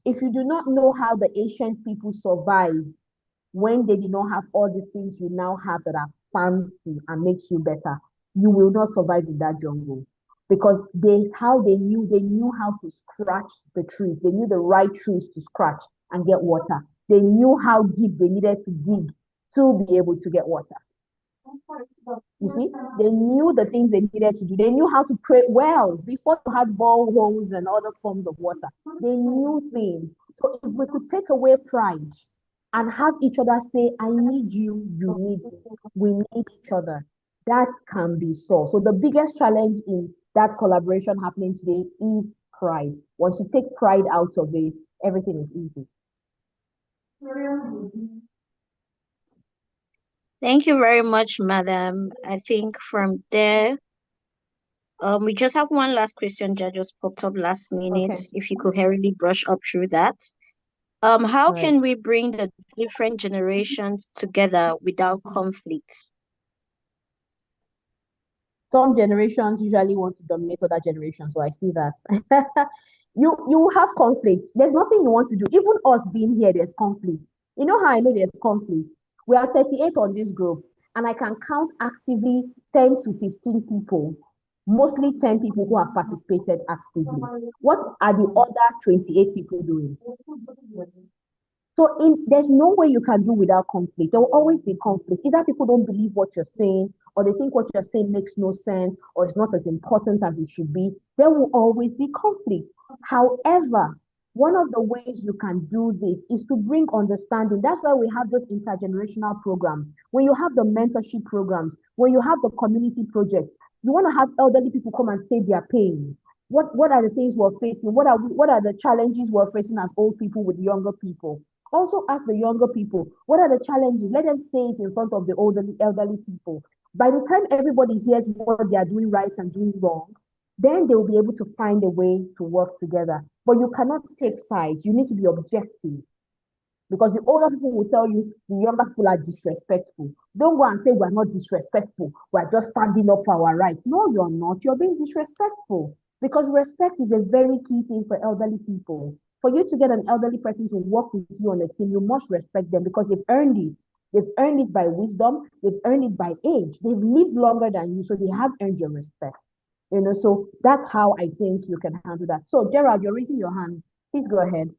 If you do not know how the ancient people survived when they did not have all the things you now have that are fancy and makes you better, you will not survive in that jungle. Because they knew how to scratch the trees. They knew the right trees to scratch and get water. They knew how deep they needed to dig to be able to get water. You see, they knew the things they needed to do. They knew how to create wells before you had boreholes and other forms of water. They knew things. So if we could take away pride and have each other say, I need you, you need me, we need each other, that can be solved. So the biggest challenge in that collaboration happening today is pride. Once you take pride out of it, everything is easy. Thank you very much, madam. I think from there, we just have one last question that just popped up last minute. Okay. If you could hurriedly brush up through that. How Right. can we bring the different generations together without conflicts? Some generations usually want to dominate other generations, so I see that. You have conflict. There's nothing you want to do. Even us being here, there's conflict. You know how I know there's conflict? We are 38 on this group, and I can count actively 10 to 15 people, mostly 10 people who have participated actively. What are the other 28 people doing? So there's no way you can do without conflict. There will always be conflict. Either people don't believe what you're saying, or they think what you're saying makes no sense, or it's not as important as it should be. There will always be conflict. However, one of the ways you can do this is to bring understanding. That's why we have those intergenerational programs. When you have the mentorship programs, when you have the community projects, you want to have elderly people come and say their pain. What are the things we're facing? What are the challenges we're facing as old people with younger people? Also ask the younger people, what are the challenges? Let them say it in front of the elderly people. By the time everybody hears what they are doing right and doing wrong, then they will be able to find a way to work together. But you cannot take sides. You need to be objective. Because the older people will tell you the younger people are disrespectful. Don't go and say we're not disrespectful. We're just standing up for our rights. No, you're not. You're being disrespectful. Because respect is a very key thing for elderly people. For you to get an elderly person to work with you on a team, you must respect them because they've earned it. They've earned it by wisdom. They've earned it by age. They've lived longer than you, so they have earned your respect. So that's how I think you can handle that. So Gerald, you're raising your hand. Please go ahead.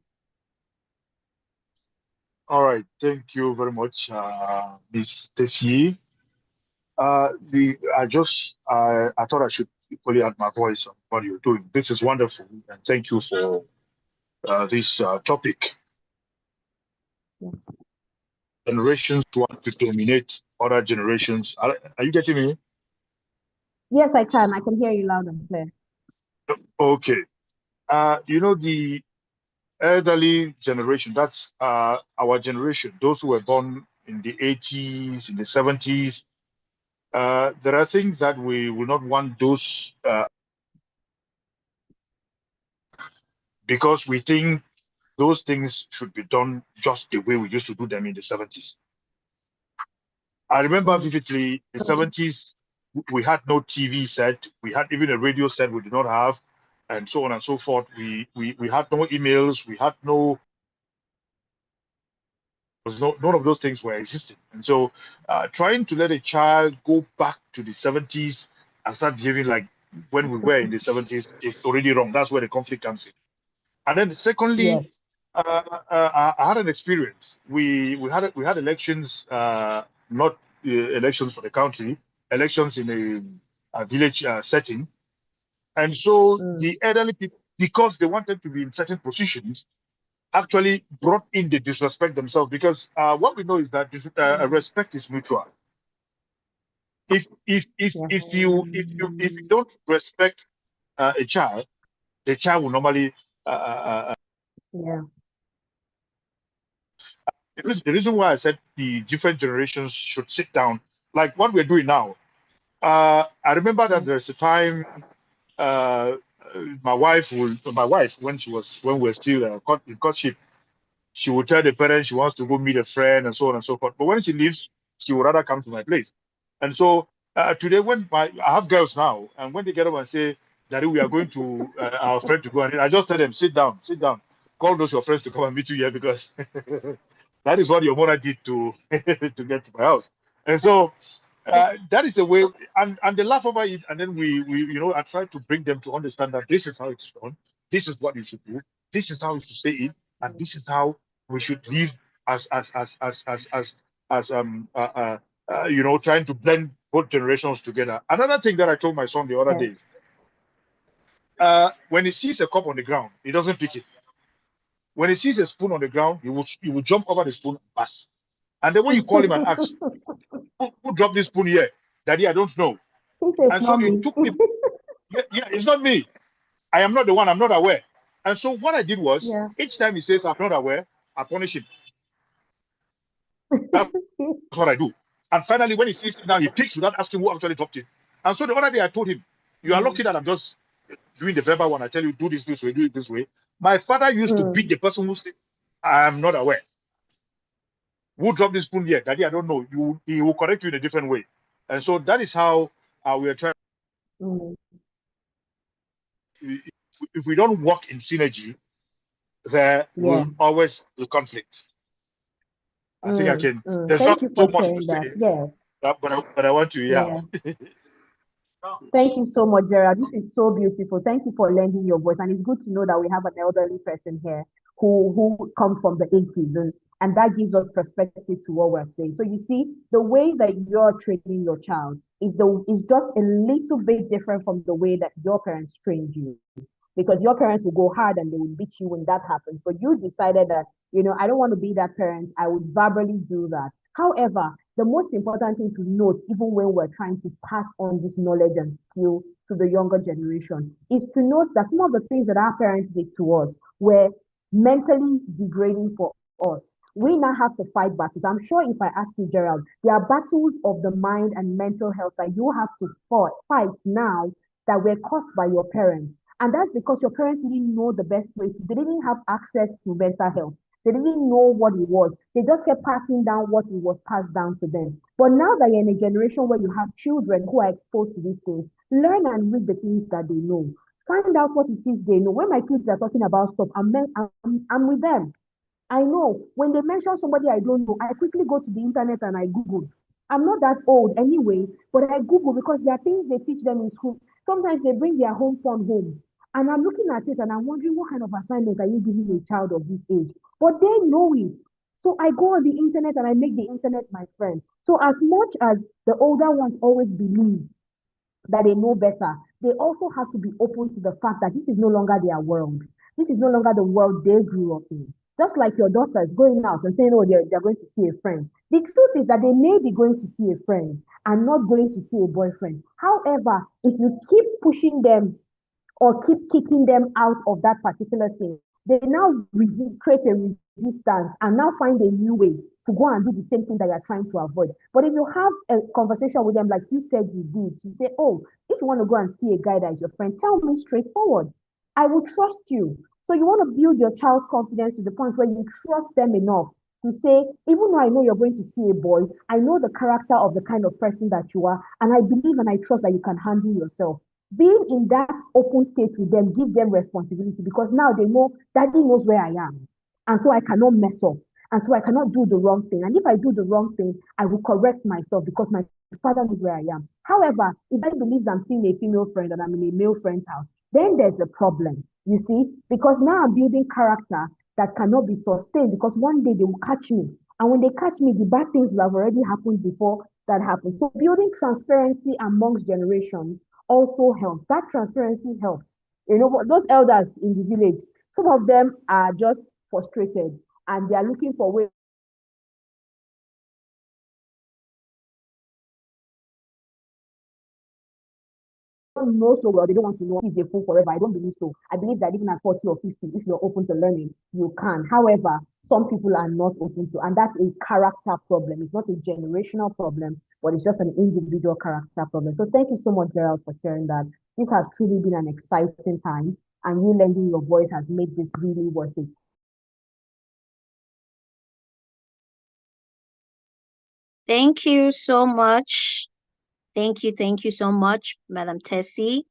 All right, thank you very much, Miss Tessie. I thought I should equally add my voice on what you're doing. This is wonderful, and thank you for this topic. Yes. Generations want to dominate other generations. Are you getting me? Yes, I can. I can hear you loud and clear. Okay. The elderly generation, that's our generation, those who were born in the 80s, in the 70s. There are things that we will not want those because we think those things should be done just the way we used to do them in the 70s. I remember vividly the 70s, we had no TV set, we had even a radio set we did not have, and so on and so forth. We had no emails, we had none of those things were existing. And so trying to let a child go back to the 70s and start behaving like when we were in the 70s is already wrong. That's where the conflict comes in. And then secondly, Yes. I had an experience. We had elections, not elections for the country, elections in a village setting, and so the elderly people, because they wanted to be in certain positions, actually brought in the disrespect themselves. Because what we know is that respect is mutual. If you don't respect a child, the child will normally Yeah. The reason why I said the different generations should sit down, like what we're doing now. I remember that there's a time uh, my wife, when we were still in courtship, she would tell the parents she wants to go meet a friend and so on and so forth. But when she leaves, she would rather come to my place. And so today, I have girls now, and when they get up and say, "Daddy, we are going to our friend to go," and I just tell them, sit down, call those your friends to come and meet you here because that is what your mother did to to get to my house. And so that is a way, and they laugh over it, and then I try to bring them to understand that this is how it is done, this is what you should do, this is how you should say it, and this is how we should live as trying to blend both generations together. Another thing that I told my son the other day, when he sees a cup on the ground, he doesn't pick it. When he sees a spoon on the ground, he will jump over the spoon and pass. And then when you call him and ask, who dropped this spoon here? Daddy, I don't know. He says, And so not it me. took me, yeah, it's not me. I am not the one, I'm not aware. And so what I did was, Yeah. each time he says, I'm not aware, I punish him. That's what I do. And finally, when he sees it now, he picks without asking who actually dropped it. And so the other day I told him, you are lucky that I'm just doing the verbal one. I tell you, do this way, do it this way. My father used to beat the person who said, I am not aware. Who dropped this spoon here? Daddy, I don't know. He will correct you in a different way. And so that is how we are trying. Mm. If we don't work in synergy, there Yeah. will always be conflict. I think I can. There's Thank not you so for much to sharing that. say, Yeah. but I want to, yeah. Yeah. Thank you so much, Gerald. This is so beautiful. Thank you for lending your voice. And it's good to know that we have an elderly person here who comes from the 80s. And that gives us perspective to what we're saying. So you see, the way that you're training your child is just a little bit different from the way that your parents trained you, because your parents will go hard and they will beat you when that happens. But you decided that, I don't want to be that parent. I would verbally do that. However, the most important thing to note, even when we're trying to pass on this knowledge and skill to the younger generation, is to note that some of the things that our parents did to us were mentally degrading for us. We now have to fight battles. I'm sure if I ask you, Gerald, there are battles of the mind and mental health that you have to fight now that were caused by your parents. And that's because your parents didn't know the best way. They didn't have access to mental health. They didn't know what it was. They just kept passing down what it was passed down to them. But now that you're in a generation where you have children who are exposed to these things, learn and read the things that they know. Find out what it is they know. When my kids are talking about stuff, I'm with them. I know when they mention somebody I don't know, I quickly go to the internet and I Google. I'm not that old anyway, but I Google because there are things they teach them in school. Sometimes they bring their home phone home. And I'm looking at it and I'm wondering what kind of assignment are you giving a child of this age? But they know it. So I go on the internet and I make the internet my friend. So as much as the older ones always believe that they know better, they also have to be open to the fact that this is no longer their world. This is no longer the world they grew up in. Just like your daughters going out and saying, oh, they're going to see a friend. The truth is that they may be going to see a friend and not going to see a boyfriend. However, if you keep pushing them or keep kicking them out of that particular thing, they now create a resistance and now find a new way to go and do the same thing that you're trying to avoid. But if you have a conversation with them, like you said you did, you say, oh, if you want to go and see a guy that is your friend, tell me straightforward. I will trust you. So you want to build your child's confidence to the point where you trust them enough to say, even though I know you're going to see a boy, I know the character of the kind of person that you are, and I believe and I trust that you can handle yourself. Being in that open state with them gives them responsibility because now they know daddy knows where I am. And so I cannot mess up. And so I cannot do the wrong thing. And if I do the wrong thing, I will correct myself because my father knows where I am. However, if daddy believes I'm seeing a female friend and I'm in a male friend's house, then there's a problem, you see, because now I'm building character that cannot be sustained because one day they will catch me. And when they catch me, the bad things will have already happened before that happens. So building transparency amongst generations also helps. That transparency helps. Those elders in the village, some of them are just frustrated and they are looking for ways don't know so well, they don't want to know is a fool forever. I don't believe so. I believe that even at 40 or 50, if you're open to learning, you can. However, some people are not open to, and that's a character problem. It's not a generational problem, but it's just an individual character problem. So thank you so much, Gerald, for sharing that. This has truly been an exciting time, and you lending your voice has made this really worth it. Thank you so much. Thank you so much, Madam Tessie.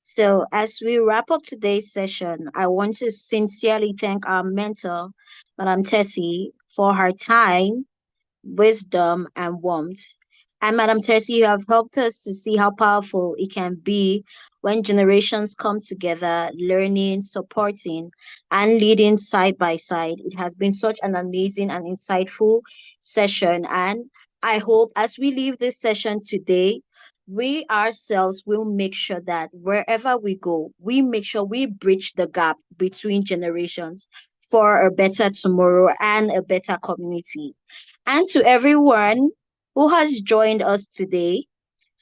So, as we wrap up today's session, I want to sincerely thank our mentor, Madam Tessie, for her time, wisdom, and warmth. And Madam Tercy, you have helped us to see how powerful it can be when generations come together, learning, supporting, and leading side by side. It has been such an amazing and insightful session. And I hope as we leave this session today, we ourselves will make sure that wherever we go, we make sure we bridge the gap between generations for a better tomorrow and a better community. And to everyone who has joined us today,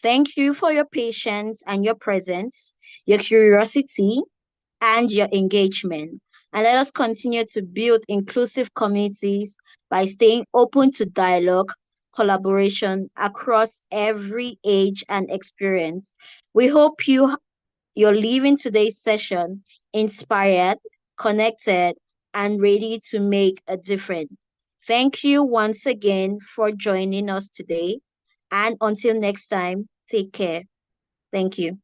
thank you for your patience and your presence, your curiosity, and your engagement. And let us continue to build inclusive communities by staying open to dialogue, collaboration across every age and experience. We hope you're leaving today's session inspired, connected, and ready to make a difference. Thank you once again for joining us today. And until next time, take care. Thank you.